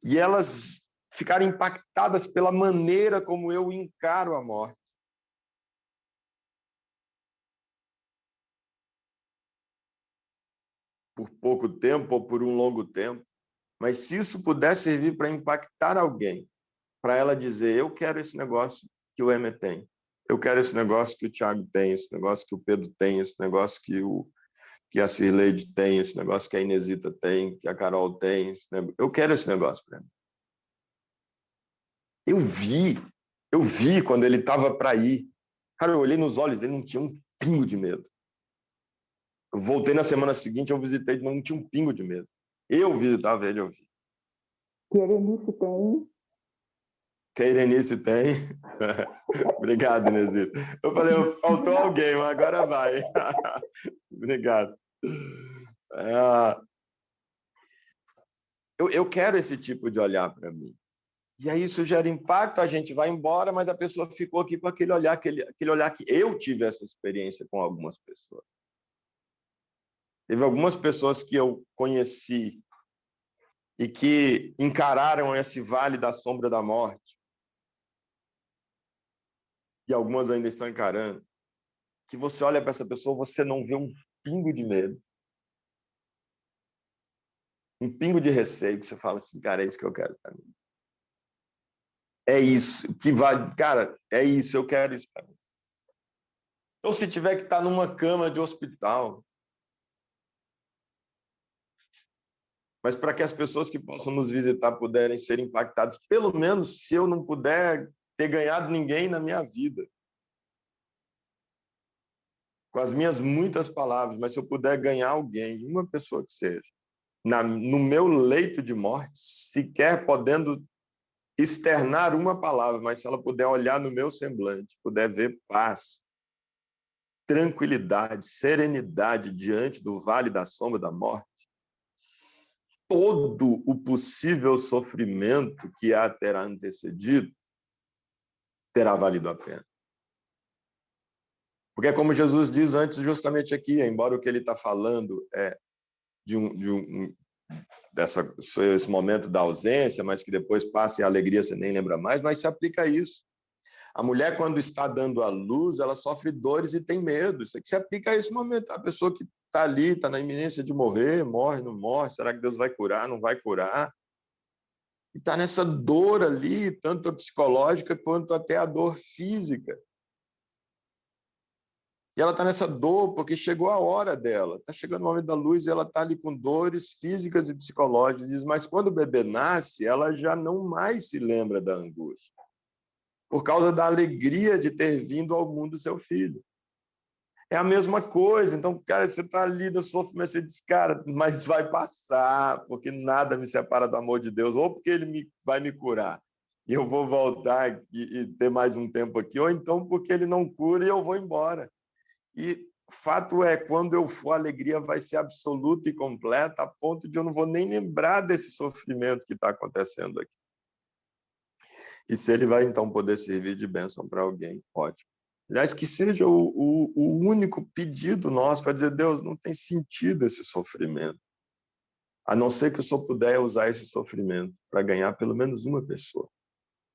e elas ficarem impactadas pela maneira como eu encaro a morte, por pouco tempo ou por um longo tempo, mas se isso puder servir para impactar alguém, para ela dizer, eu quero esse negócio que o Emer tem, eu quero esse negócio que o Thiago tem, esse negócio que o Pedro tem, esse negócio que a Cirleide tem, esse negócio que a Inesita tem, que a Carol tem, eu quero esse negócio para mim. Eu vi quando ele estava para ir. Cara, eu olhei nos olhos dele, não tinha um pingo de medo. Eu voltei na semana seguinte, eu visitei, não tinha um pingo de medo. Eu visitava ele, eu vi. Que a Erenice tem. Que a Erenice tem. Obrigado, Inesita. Eu falei, faltou alguém, mas agora vai. Obrigado. Eu quero esse tipo de olhar para mim. E aí isso gera impacto, a gente vai embora, mas a pessoa ficou aqui com aquele olhar que eu tive essa experiência com algumas pessoas. Teve algumas pessoas que eu conheci e que encararam esse vale da sombra da morte, e algumas ainda estão encarando, que você olha para essa pessoa, você não vê um pingo de medo, um pingo de receio, que você fala assim, cara, é isso que eu quero para mim. É isso que vai, cara, é isso, eu quero isso para mim. Então, se tiver que estar numa cama de hospital, mas para que as pessoas que possam nos visitar puderem ser impactadas, pelo menos se eu não puder ter ganhado ninguém na minha vida, com as minhas muitas palavras, mas se eu puder ganhar alguém, uma pessoa que seja, no meu leito de morte, sequer podendo externar uma palavra, mas se ela puder olhar no meu semblante, puder ver paz, tranquilidade, serenidade diante do vale da sombra da morte, todo o possível sofrimento que a terá antecedido terá valido a pena. Porque, como Jesus diz antes, justamente aqui, embora o que ele está falando é esse momento da ausência, mas que depois passe a alegria, você nem lembra mais, mas se aplica a isso. A mulher, quando está dando à luz, ela sofre dores e tem medo. Isso aqui se aplica a esse momento. A pessoa que está ali, está na iminência de morrer, morre, não morre, será que Deus vai curar, não vai curar? E está nessa dor ali, tanto a psicológica quanto até a dor física. E ela está nessa dor porque chegou a hora dela. Está chegando o momento da luz e ela está ali com dores físicas e psicológicas. Mas quando o bebê nasce, ela já não mais se lembra da angústia, por causa da alegria de ter vindo ao mundo seu filho. É a mesma coisa. Então, cara, você está ali no sofrimento, você diz, cara, mas vai passar, porque nada me separa do amor de Deus, ou porque ele vai me curar e eu vou voltar e ter mais um tempo aqui, ou então porque ele não cura e eu vou embora. E fato é, quando eu for, a alegria vai ser absoluta e completa, a ponto de eu não vou nem lembrar desse sofrimento que está acontecendo aqui. E se ele vai, então, poder servir de bênção para alguém, ótimo. Aliás, que seja o único pedido nosso para dizer, Deus, não tem sentido esse sofrimento, a não ser que o Senhor puder usar esse sofrimento para ganhar pelo menos uma pessoa,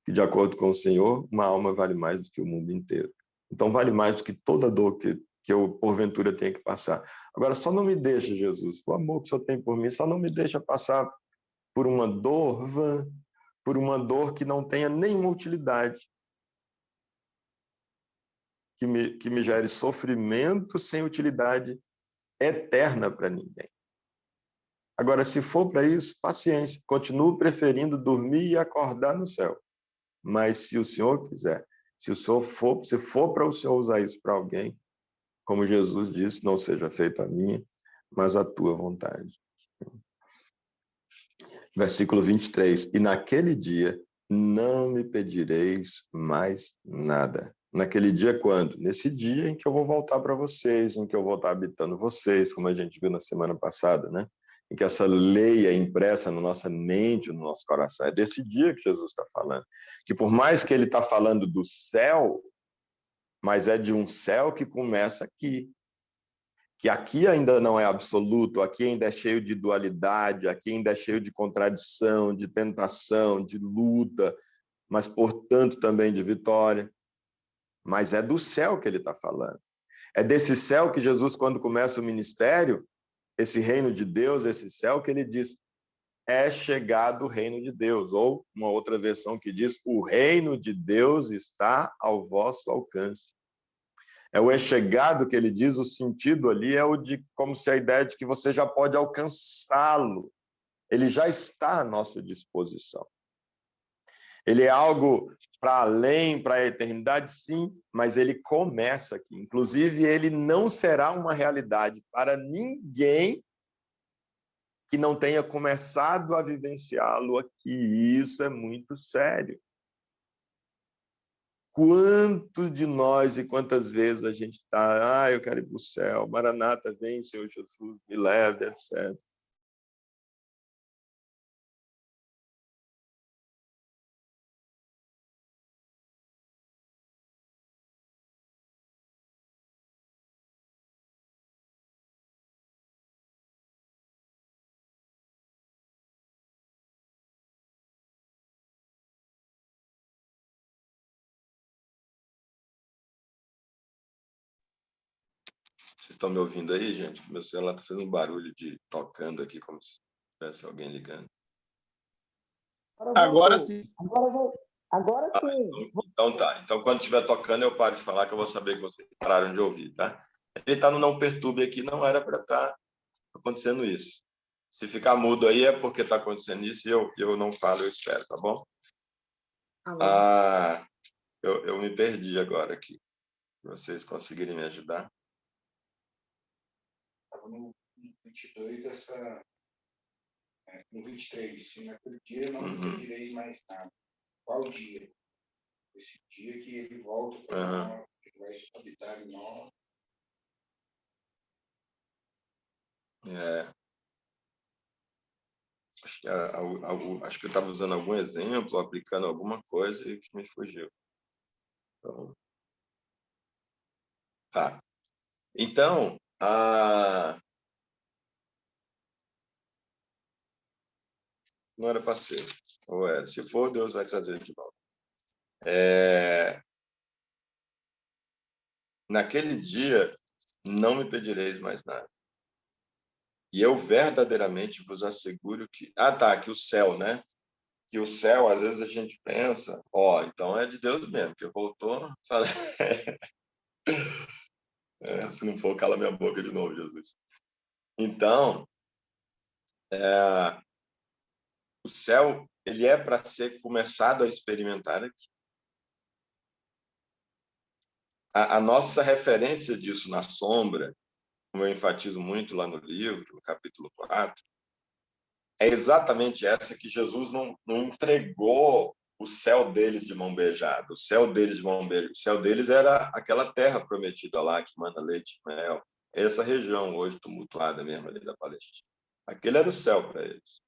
que, de acordo com o Senhor, uma alma vale mais do que o mundo inteiro. Então, vale mais do que toda dor que eu, porventura, tenha que passar. Agora, só não me deixa, Jesus, o amor que o Senhor tem por mim, só não me deixa passar por uma dor vã, por uma dor que não tenha nenhuma utilidade, que me gere sofrimento sem utilidade eterna para ninguém. Agora, se for para isso, paciência, continuo preferindo dormir e acordar no céu. Mas se o Senhor quiser, se for para o Senhor usar isso para alguém, como Jesus disse, não seja feita a minha, mas a tua vontade. Versículo 23. E naquele dia não me pedireis mais nada. Naquele dia quando? Nesse dia em que eu vou voltar para vocês, em que eu vou estar habitando vocês, como a gente viu na semana passada, né? Em que essa lei é impressa na nossa mente, no nosso coração. É desse dia que Jesus está falando. Que por mais que ele está falando do céu, mas é de um céu que começa aqui. que aqui ainda não é absoluto, aqui ainda é cheio de dualidade, aqui ainda é cheio de contradição, de tentação, de luta, mas, portanto, também de vitória. Mas é do céu que ele está falando. É desse céu que Jesus, quando começa o ministério, esse reino de Deus, esse céu, que ele diz, é chegado o reino de Deus. Ou uma outra versão que diz, o reino de Deus está ao vosso alcance. É o chegado que ele diz, o sentido ali é o de, como se a ideia de que você já pode alcançá-lo. Ele já está à nossa disposição. Ele é algo para além, para a eternidade, sim, mas ele começa aqui. Inclusive, ele não será uma realidade para ninguém que não tenha começado a vivenciá-lo aqui. E isso é muito sério. Quantos de nós e quantas vezes a gente está, eu quero ir para o céu, Maranata, vem, Senhor Jesus, me leve, etc. Vocês estão me ouvindo aí, gente? Meu celular está fazendo um barulho de tocando aqui, como se tivesse alguém ligando. Agora sim. Agora sim. Então tá. Então, quando estiver tocando, eu paro de falar, que eu vou saber que vocês pararam de ouvir, tá? Ele está no Não Perturbe aqui, não era para estar acontecendo isso. Se ficar mudo aí, é porque está acontecendo isso e eu não falo, eu espero, tá bom? Eu me perdi agora aqui. Se vocês conseguirem me ajudar. Estava no 22 no 23. E naquele dia não me pedireis mais nada. Qual dia? Esse dia que ele volta para nós, que vai habitar em nós. Acho que eu estava usando algum exemplo, aplicando alguma coisa e que me fugiu. Então, tá. Então, não era para ser. Ou era. Se for, Deus vai trazer de volta. Naquele dia, não me pedireis mais nada. E eu verdadeiramente vos asseguro que... que o céu, né? Que o céu, às vezes a gente pensa, então é de Deus mesmo, que voltou, falei... se não for, cala minha boca de novo, Jesus. Então, o céu, ele é para ser começado a experimentar aqui. A nossa referência disso na sombra, como eu enfatizo muito lá no livro, no capítulo 4, é exatamente essa, que Jesus não entregou o céu deles de mão beijada. O céu deles de mão beijada. O céu deles era aquela terra prometida lá, que manda leite e mel. Essa região hoje tumultuada mesmo ali da Palestina. Aquele era o céu para eles.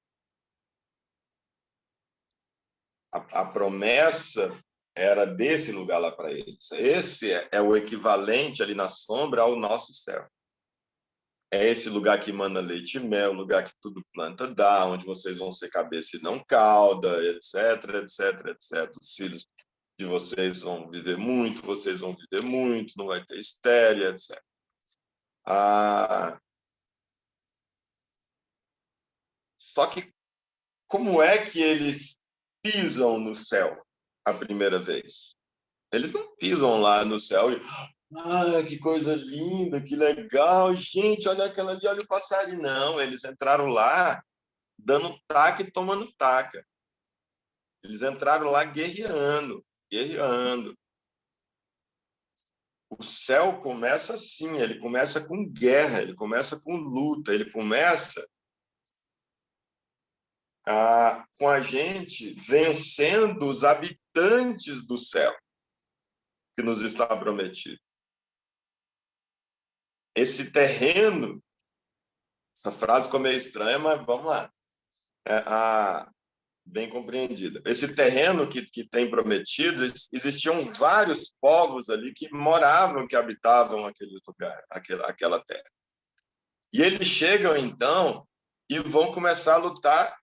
A promessa era desse lugar lá para eles. Esse é o equivalente ali na sombra ao nosso céu. É esse lugar que emana leite e mel, lugar que tudo planta dá, onde vocês vão ser cabeça e não cauda, etc, etc, etc. Os filhos de vocês vão viver muito, vocês vão viver muito, não vai ter estéril, etc. Só que como é que eles pisam no céu a primeira vez? Eles não pisam lá no céu e... que coisa linda, que legal. Gente, olha aquela ali, olha o passarinho. Não, eles entraram lá dando taca e tomando taca. Eles entraram lá guerreando, guerreando. O céu começa assim, ele começa com guerra, ele começa com luta, ele começa com a gente vencendo os habitantes do céu que nos está prometido. Esse terreno, essa frase ficou meio estranha, mas vamos lá. Bem compreendida. Esse terreno que tem prometido, existiam vários povos ali que moravam, que habitavam aquele lugar, aquela terra. E eles chegam, então, e vão começar a lutar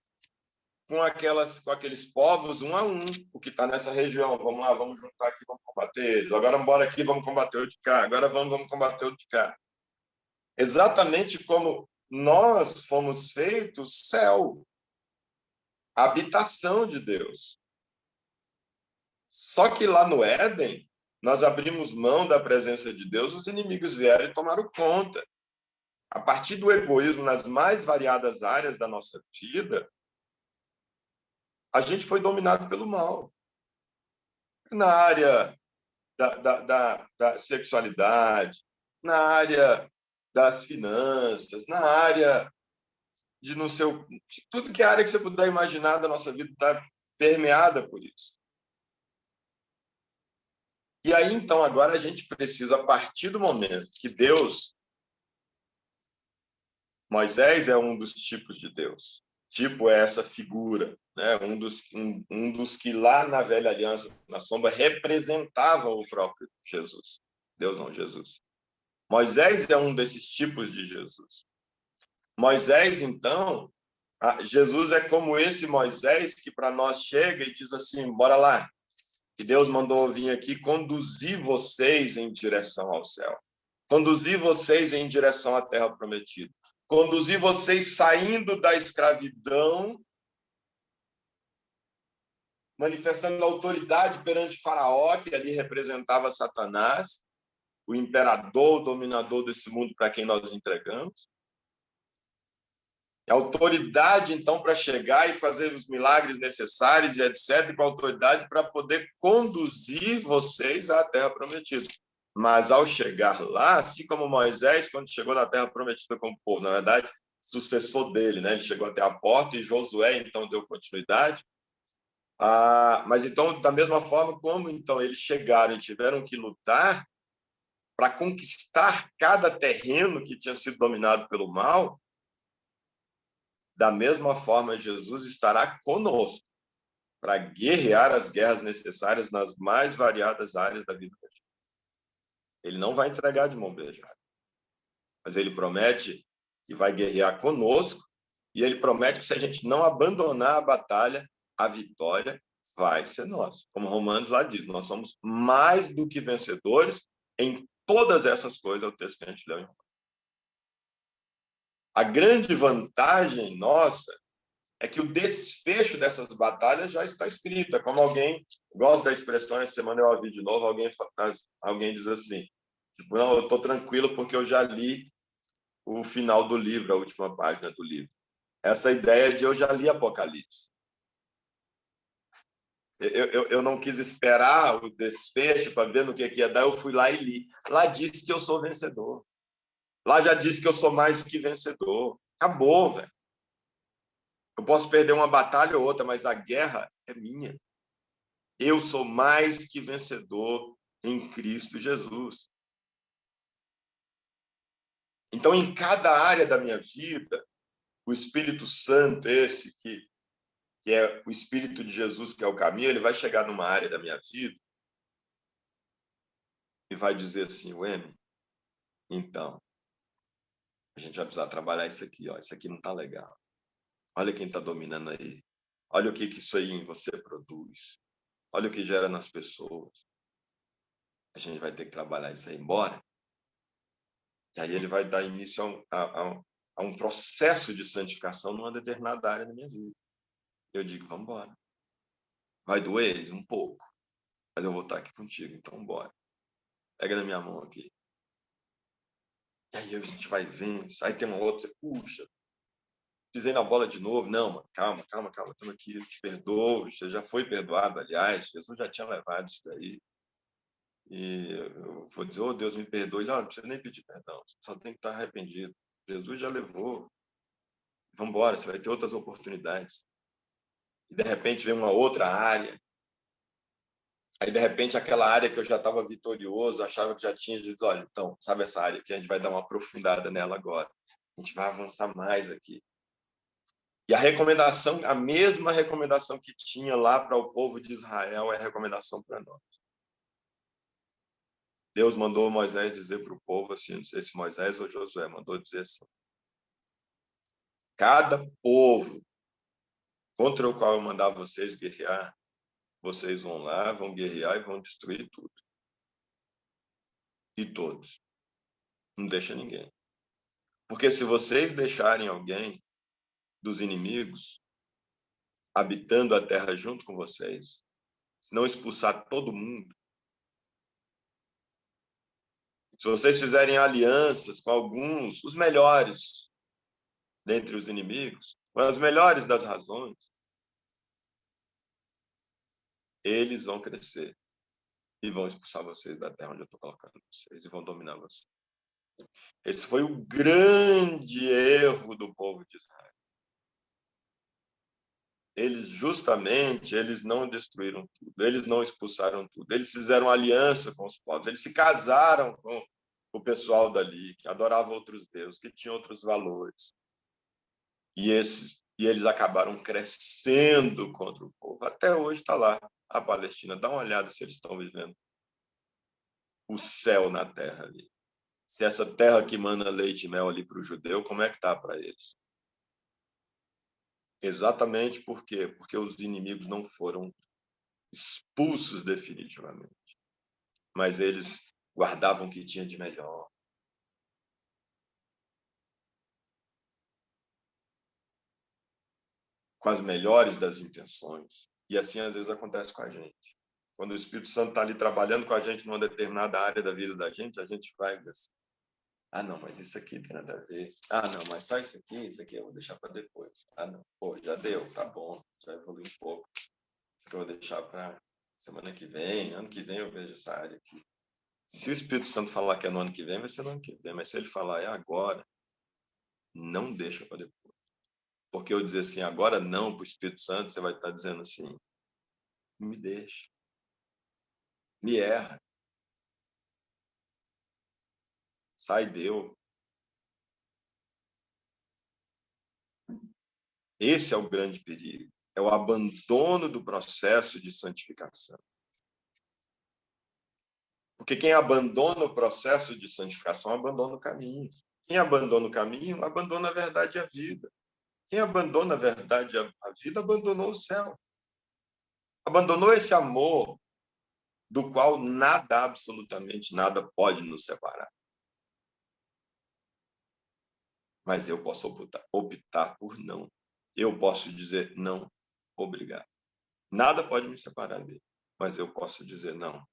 com aqueles povos um a um, o que está nessa região. Vamos lá, vamos juntar aqui, vamos combater eles. Agora bora aqui, vamos combater o de cá. Agora vamos combater o de cá. Exatamente como nós fomos feitos céu, habitação de Deus. Só que lá no Éden, nós abrimos mão da presença de Deus, os inimigos vieram e tomaram conta. A partir do egoísmo nas mais variadas áreas da nossa vida, a gente foi dominado pelo mal. Na área da sexualidade, na área das finanças, na área de não sei o... Tudo que é área que você puder imaginar da nossa vida está permeada por isso. E aí, então, agora a gente precisa, a partir do momento que Deus... Moisés é um dos tipos de Deus. Tipo é essa figura, né? Um dos que lá na velha aliança, na sombra, representavam o próprio Jesus. Deus não, Jesus. Moisés é um desses tipos de Jesus. Moisés, então, Jesus é como esse Moisés que para nós chega e diz assim, bora lá, que Deus mandou vir aqui conduzir vocês em direção ao céu, conduzir vocês em direção à terra prometida, conduzir vocês saindo da escravidão, manifestando autoridade perante Faraó, que ali representava Satanás, o imperador, o dominador desse mundo para quem nós entregamos. A autoridade, então, para chegar e fazer os milagres necessários e etc., com autoridade para poder conduzir vocês à terra prometida. Mas, ao chegar lá, assim como Moisés, quando chegou na terra prometida com o povo, na verdade, sucessor dele, né? Ele chegou até a porta e Josué, então, deu continuidade. Mas, então, da mesma forma como, então, eles chegaram e tiveram que lutar para conquistar cada terreno que tinha sido dominado pelo mal, da mesma forma, Jesus estará conosco para guerrear as guerras necessárias nas mais variadas áreas da vida da gente. Ele não vai entregar de mão beijada, mas ele promete que vai guerrear conosco e ele promete que se a gente não abandonar a batalha, a vitória vai ser nossa. Como Romanos lá diz, nós somos mais do que vencedores em todas essas coisas, é o texto que a gente leu em Romanos. A grande vantagem nossa é que o desfecho dessas batalhas já está escrito. É como alguém, gosto da expressão, essa semana eu ouvi de novo, alguém diz assim, tipo, não, eu estou tranquilo porque eu já li o final do livro, a última página do livro. Essa ideia de eu já li Apocalipse. Eu não quis esperar o desfecho para ver no que ia dar, eu fui lá e li. Lá disse que eu sou vencedor. Lá já disse que eu sou mais que vencedor. Acabou, velho. Eu posso perder uma batalha ou outra, mas a guerra é minha. Eu sou mais que vencedor em Cristo Jesus. Então, em cada área da minha vida, o Espírito Santo, esse que é o Espírito de Jesus, que é o caminho, ele vai chegar numa área da minha vida e vai dizer assim, Wemi, então, a gente vai precisar trabalhar isso aqui, ó, isso aqui não está legal. Olha quem está dominando aí. Olha o que isso aí em você produz. Olha o que gera nas pessoas. A gente vai ter que trabalhar isso aí embora. E aí ele vai dar início a um processo de santificação numa determinada área da minha vida. Eu digo, vamos embora. Vai doer um pouco, mas eu vou estar aqui contigo, então bora. Pega na minha mão aqui. E aí a gente vai vendo. Aí tem uma outra, você puxa. Pisei na bola de novo. Não, mano, calma. Estamos aqui, eu te perdoo. Você já foi perdoado, aliás. Jesus já tinha levado isso daí. E eu vou dizer, Deus, me perdoe. Não precisa nem pedir perdão. Você só tem que estar arrependido. Jesus já levou. Vamos embora, você vai ter outras oportunidades. E, de repente, vem uma outra área. Aí, de repente, aquela área que eu já estava vitorioso, achava que já tinha, diz, olha, então, sabe essa área aqui? A gente vai dar uma aprofundada nela agora. A gente vai avançar mais aqui. E a recomendação, a mesma recomendação que tinha lá para o povo de Israel, é a recomendação para nós. Deus mandou Moisés dizer para o povo assim, não sei se Moisés ou Josué mandou dizer assim, Cada povo contra o qual eu mandar vocês guerrear, vocês vão lá, vão guerrear e vão destruir tudo. E todos. Não deixa ninguém. Porque se vocês deixarem alguém dos inimigos habitando a terra junto com vocês, se não expulsar todo mundo, se vocês fizerem alianças com alguns, os melhores dentre os inimigos, com as melhores das razões, eles vão crescer e vão expulsar vocês da terra onde eu estou colocando vocês e vão dominar vocês. Esse foi o grande erro do povo de Israel. Eles não destruíram tudo, eles não expulsaram tudo, eles fizeram aliança com os povos, eles se casaram com o pessoal dali, que adorava outros deuses, que tinha outros valores. E eles acabaram crescendo contra o povo. Até hoje está lá a Palestina. Dá uma olhada se eles estão vivendo o céu na terra ali. Se essa terra que mana leite e mel ali para o judeu, como é que está para eles? Exatamente por quê? Porque os inimigos não foram expulsos definitivamente, mas eles guardavam o que tinha de melhor. Com as melhores das intenções. E assim, às vezes, acontece com a gente. Quando o Espírito Santo está ali trabalhando com a gente numa determinada área da vida da gente, a gente vai assim, ah, não, mas isso aqui tem nada a ver. Ah, não, mas só isso aqui eu vou deixar para depois. Ah, não, pô, já deu, tá bom, já evolui um pouco. Isso aqui eu vou deixar para semana que vem, ano que vem eu vejo essa área aqui. Se o Espírito Santo falar que é no ano que vem, vai ser no ano que vem, mas se ele falar é agora, não deixa para depois. Porque eu dizer assim, agora não para o Espírito Santo, você vai estar dizendo assim, me deixa, me erra, sai, deu. Esse é o grande perigo, é o abandono do processo de santificação. Porque quem abandona o processo de santificação, abandona o caminho. Quem abandona o caminho, abandona a verdade e a vida. Quem abandona a verdade e a vida, abandonou o céu. Abandonou esse amor do qual nada, absolutamente nada, pode nos separar. Mas eu posso optar por não. Eu posso dizer não, obrigado. Nada pode me separar dele, mas eu posso dizer não,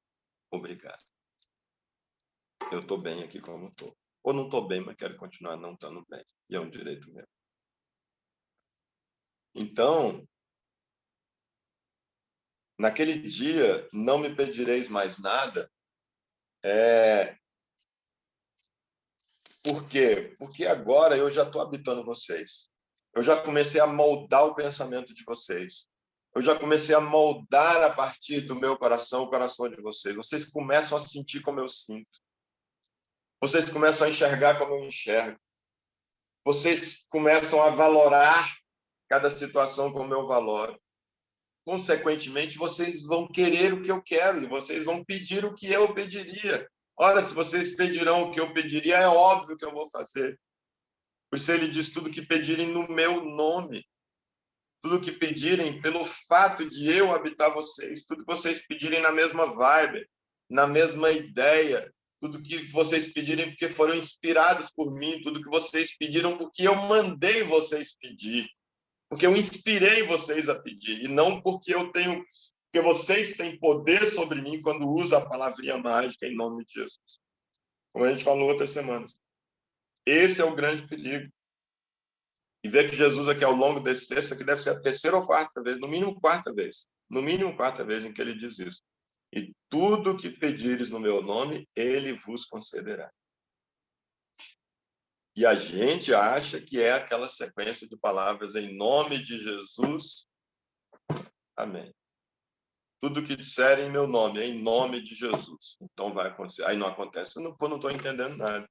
obrigado. Eu estou bem aqui como estou. Ou não estou bem, mas quero continuar não estando bem. E é um direito meu. Então, naquele dia, não me pedireis mais nada. Por quê? Porque agora eu já estou habitando vocês. Eu já comecei a moldar o pensamento de vocês. Eu já comecei a moldar a partir do meu coração o coração de vocês. Vocês começam a sentir como eu sinto. Vocês começam a enxergar como eu enxergo. Vocês começam a valorar cada situação como eu valoro. Consequentemente, vocês vão querer o que eu quero e vocês vão pedir o que eu pediria. Ora, se vocês pedirão o que eu pediria, é óbvio que eu vou fazer. Pois ele diz tudo que pedirem no meu nome. Tudo que pedirem pelo fato de eu habitar vocês. Tudo que vocês pedirem na mesma vibe, na mesma ideia. Tudo que vocês pedirem porque foram inspirados por mim. Tudo que vocês pediram porque eu mandei vocês pedir. Porque eu inspirei vocês a pedir. E não porque porque vocês têm poder sobre mim quando uso a palavrinha mágica em nome de Jesus. Como a gente falou outras semanas. Esse é o grande perigo. E ver que Jesus aqui ao longo desse texto, aqui deve ser a terceira ou quarta vez, no mínimo quarta vez em que ele diz isso. E tudo que pedires no meu nome, ele vos concederá. E a gente acha que é aquela sequência de palavras em nome de Jesus. Amém. Tudo que disserem em meu nome, é em nome de Jesus. Então vai acontecer. Aí não acontece. Eu não estou entendendo nada.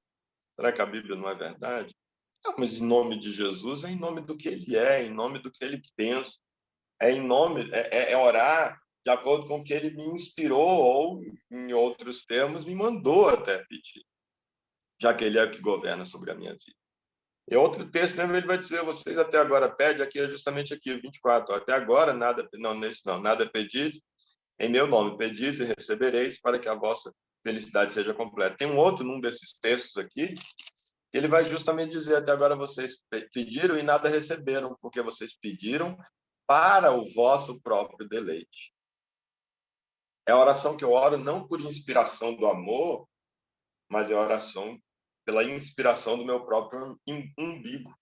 Será que a Bíblia não é verdade? Não, mas em nome de Jesus é em nome do que ele é, em nome do que ele pensa. É em nome, é orar de acordo com o que ele me inspirou, ou, em outros termos, me mandou até pedir, já que ele é o que governa sobre a minha vida. E outro texto mesmo, ele vai dizer, vocês até agora pedem, aqui é justamente aqui, 24, até agora nada, não, nesse não, nada pedido, em meu nome, pedis e recebereis, para que a vossa felicidade seja completa. Tem um outro, num desses textos aqui, ele vai justamente dizer, até agora vocês pediram e nada receberam, porque vocês pediram para o vosso próprio deleite. É a oração que eu oro não por inspiração do amor, mas é a oração pela inspiração do meu próprio umbigo.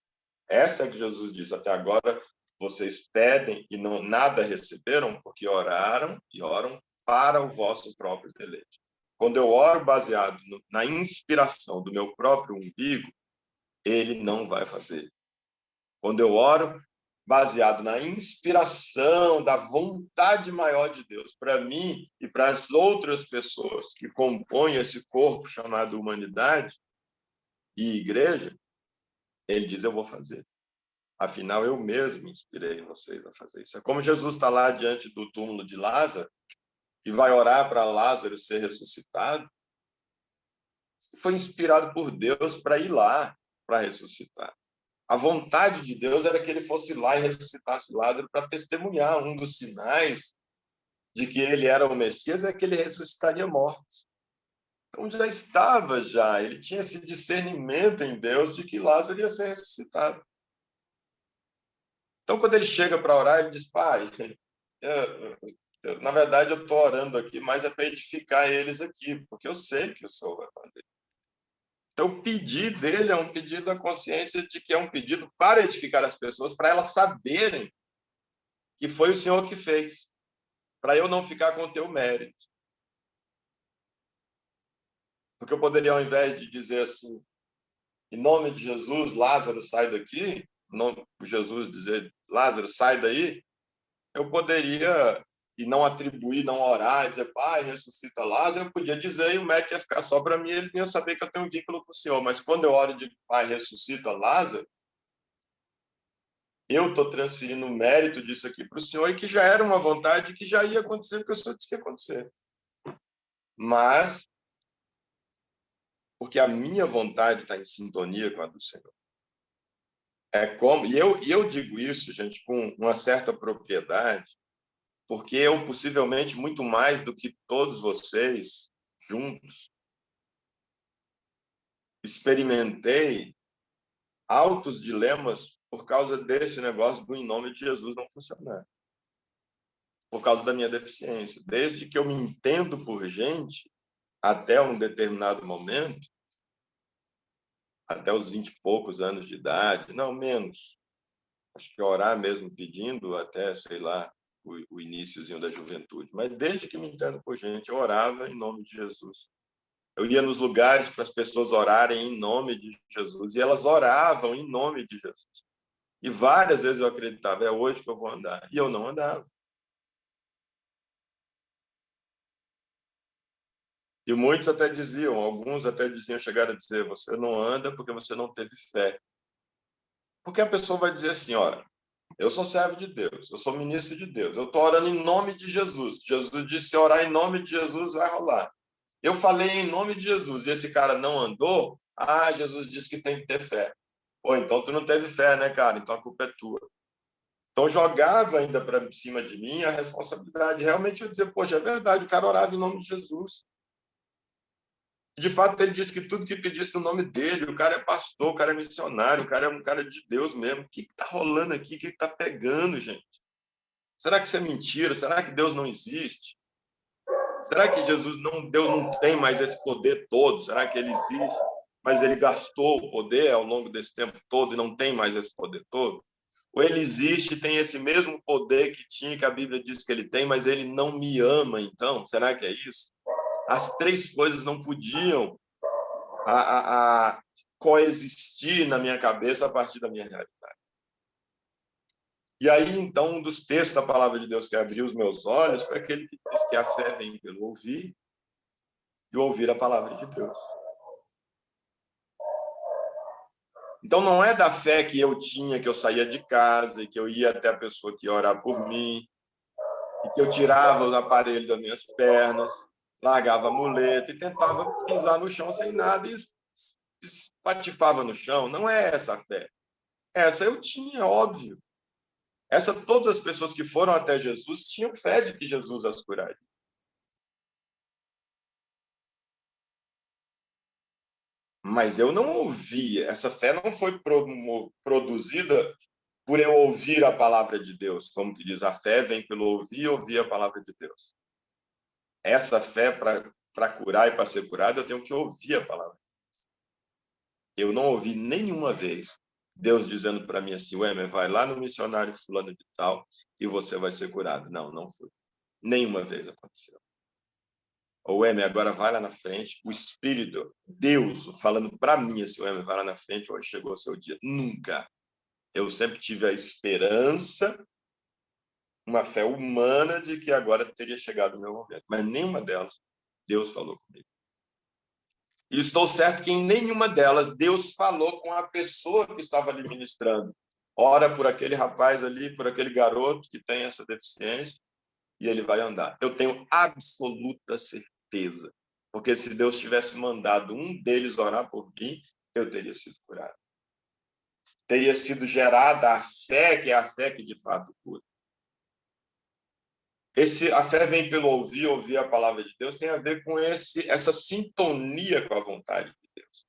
Essa é que Jesus diz, até agora vocês pedem e não nada receberam, porque oraram e oram para o vosso próprio deleite. Quando eu oro baseado na inspiração do meu próprio umbigo, ele não vai fazer. Quando eu oro baseado na inspiração da vontade maior de Deus para mim e para as outras pessoas que compõem esse corpo chamado humanidade e igreja, ele diz, eu vou fazer. Afinal, eu mesmo inspirei vocês a fazer isso. É como Jesus está lá diante do túmulo de Lázaro e vai orar para Lázaro ser ressuscitado. Foi inspirado por Deus para ir lá, para ressuscitar. A vontade de Deus era que ele fosse lá e ressuscitasse Lázaro para testemunhar. Um dos sinais de que ele era o Messias é que ele ressuscitaria mortos. Então ele tinha esse discernimento em Deus de que Lázaro ia ser ressuscitado. Então, quando ele chega para orar, ele diz, pai, na verdade, eu estou orando aqui, mas é para edificar eles aqui, porque eu sei que o Senhor vai fazer. Então, o pedido dele é um pedido da consciência de que é um pedido para edificar as pessoas, para elas saberem que foi o Senhor que fez, para eu não ficar com o teu mérito. Porque eu poderia, ao invés de dizer assim, em nome de Jesus, Lázaro, sai daqui, Jesus dizer, Lázaro, sai daí, eu poderia, e não atribuir, não orar, e dizer, pai, ressuscita Lázaro, eu podia dizer, e o mérito ia ficar só para mim, ele ia saber que eu tenho um vínculo com o Senhor. Mas quando eu oro de pai, ressuscita Lázaro, eu estou transferindo o mérito disso aqui para o Senhor, e que já era uma vontade que já ia acontecer, porque o Senhor disse que ia acontecer. Mas, porque a minha vontade está em sintonia com a do Senhor. E eu digo isso, gente, com uma certa propriedade, porque eu, possivelmente, muito mais do que todos vocês juntos, experimentei altos dilemas por causa desse negócio do em nome de Jesus não funcionar. Por causa da minha deficiência. Desde que eu me entendo por gente, até um determinado momento, até os 20 e poucos anos de idade, não, menos. Acho que orar mesmo pedindo até, sei lá, o iniciozinho da juventude. Mas desde que me entendo por gente, eu orava em nome de Jesus. Eu ia nos lugares para as pessoas orarem em nome de Jesus, e elas oravam em nome de Jesus. E várias vezes eu acreditava, é hoje que eu vou andar. E eu não andava. E muitos até diziam, alguns até diziam, chegaram a dizer, você não anda porque você não teve fé. Porque a pessoa vai dizer assim, olha, eu sou servo de Deus, eu sou ministro de Deus, eu estou orando em nome de Jesus. Jesus disse, se orar em nome de Jesus, vai rolar. Eu falei em nome de Jesus e esse cara não andou, Jesus disse que tem que ter fé. Pô, então tu não teve fé, né, cara? Então a culpa é tua. Então jogava ainda para cima de mim a responsabilidade. Realmente eu dizia, poxa, é verdade, o cara orava em nome de Jesus. De fato, ele disse que tudo que pedisse no nome dele, o cara é pastor, o cara é missionário, o cara é um cara de Deus mesmo. O que está rolando aqui? O que está pegando, gente? Será que isso é mentira? Será que Deus não existe? Será que Deus não tem mais esse poder todo? Será que ele existe, mas ele gastou o poder ao longo desse tempo todo e não tem mais esse poder todo? Ou ele existe e tem esse mesmo poder que tinha, que a Bíblia diz que ele tem, mas ele não me ama, então? Será que é isso? As três coisas não podiam a coexistir na minha cabeça a partir da minha realidade. E aí, então, um dos textos da palavra de Deus que abriu os meus olhos foi aquele que diz que a fé vem pelo ouvir e ouvir a palavra de Deus. Então, não é da fé que eu tinha, que eu saía de casa e que eu ia até a pessoa que ia orar por mim, e que eu tirava o aparelho das minhas pernas, largava a muleta e tentava pisar no chão sem nada e espatifava no chão. Não é essa a fé. Essa eu tinha, óbvio. Todas as pessoas que foram até Jesus tinham fé de que Jesus as curaria. Mas eu não ouvi, essa fé não foi produzida por eu ouvir a palavra de Deus, como que diz, a fé vem pelo ouvir a palavra de Deus. Essa fé, para curar e para ser curado, eu tenho que ouvir a palavra de Deus. Eu não ouvi nenhuma vez Deus dizendo para mim assim, Wemer, vai lá no missionário fulano de tal e você vai ser curado. Não foi. Nenhuma vez aconteceu. Ou Wemer, agora vai lá na frente, o Espírito, Deus, falando para mim assim, Wemer, vai lá na frente, hoje chegou o seu dia. Nunca. Eu sempre tive a esperança, uma fé humana de que agora teria chegado o meu momento. Mas nenhuma delas, Deus falou comigo. E estou certo que em nenhuma delas, Deus falou com a pessoa que estava ali ministrando. Ora por aquele rapaz ali, por aquele garoto que tem essa deficiência, e ele vai andar. Eu tenho absoluta certeza. Porque se Deus tivesse mandado um deles orar por mim, eu teria sido curado. Teria sido gerada a fé, que é a fé que de fato cura. A fé vem pelo ouvir a palavra de Deus, tem a ver com essa sintonia com a vontade de Deus.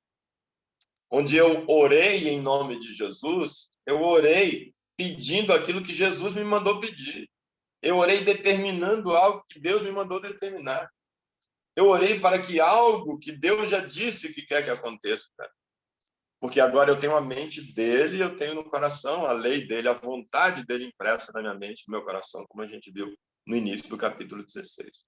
Onde eu orei em nome de Jesus, eu orei pedindo aquilo que Jesus me mandou pedir. Eu orei determinando algo que Deus me mandou determinar. Eu orei para que algo que Deus já disse que quer que aconteça, cara. Porque agora eu tenho a mente dele, eu tenho no coração a lei dele, a vontade dele impressa na minha mente, no meu coração, como a gente viu no início do capítulo 16.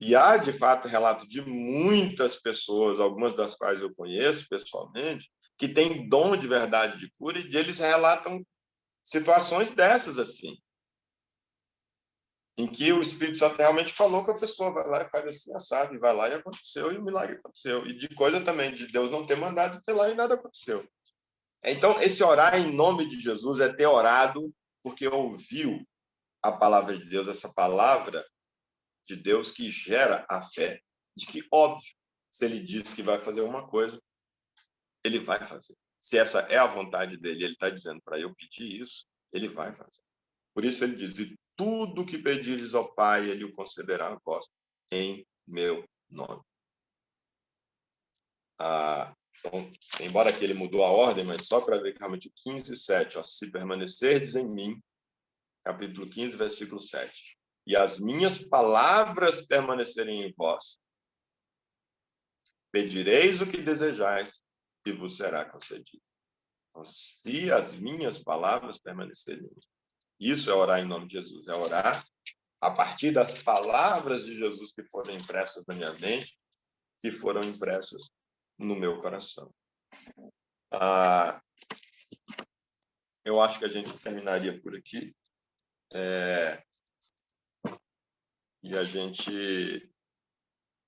E há, de fato, relato de muitas pessoas, algumas das quais eu conheço pessoalmente, que têm dom de verdade de cura, e eles relatam situações dessas assim, em que o Espírito Santo realmente falou com a pessoa, vai lá e faz assim, assado, e vai lá e aconteceu, e o milagre aconteceu. E de coisa também, de Deus não ter mandado ter lá e nada aconteceu. Então, esse orar em nome de Jesus é ter orado porque ouviu a palavra de Deus, essa palavra de Deus que gera a fé, de que, óbvio, se ele diz que vai fazer uma coisa, ele vai fazer. Se essa é a vontade dele, ele está dizendo para eu pedir isso, ele vai fazer. Por isso ele diz, e tudo que pedires ao Pai, ele o concederá a vós, em meu nome. Então, embora aqui ele mudou a ordem, mas só para ver que realmente o 15:7, se permanecerdes em mim, capítulo 15, versículo 7, e as minhas palavras permanecerem em vós, pedireis o que desejais e vos será concedido. Então, se as minhas palavras permanecerem em mim, isso é orar em nome de Jesus, é orar a partir das palavras de Jesus que foram impressas na minha mente, que foram impressas no meu coração. Eu acho que a gente terminaria por aqui. E a gente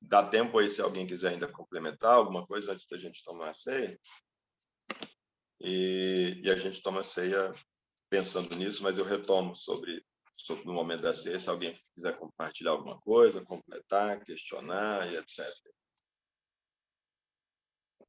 dá tempo aí, se alguém quiser ainda complementar alguma coisa antes da gente tomar a ceia. E a gente toma a ceia pensando nisso, mas eu retomo sobre no momento da ceia, se alguém quiser compartilhar alguma coisa, completar, questionar e etc.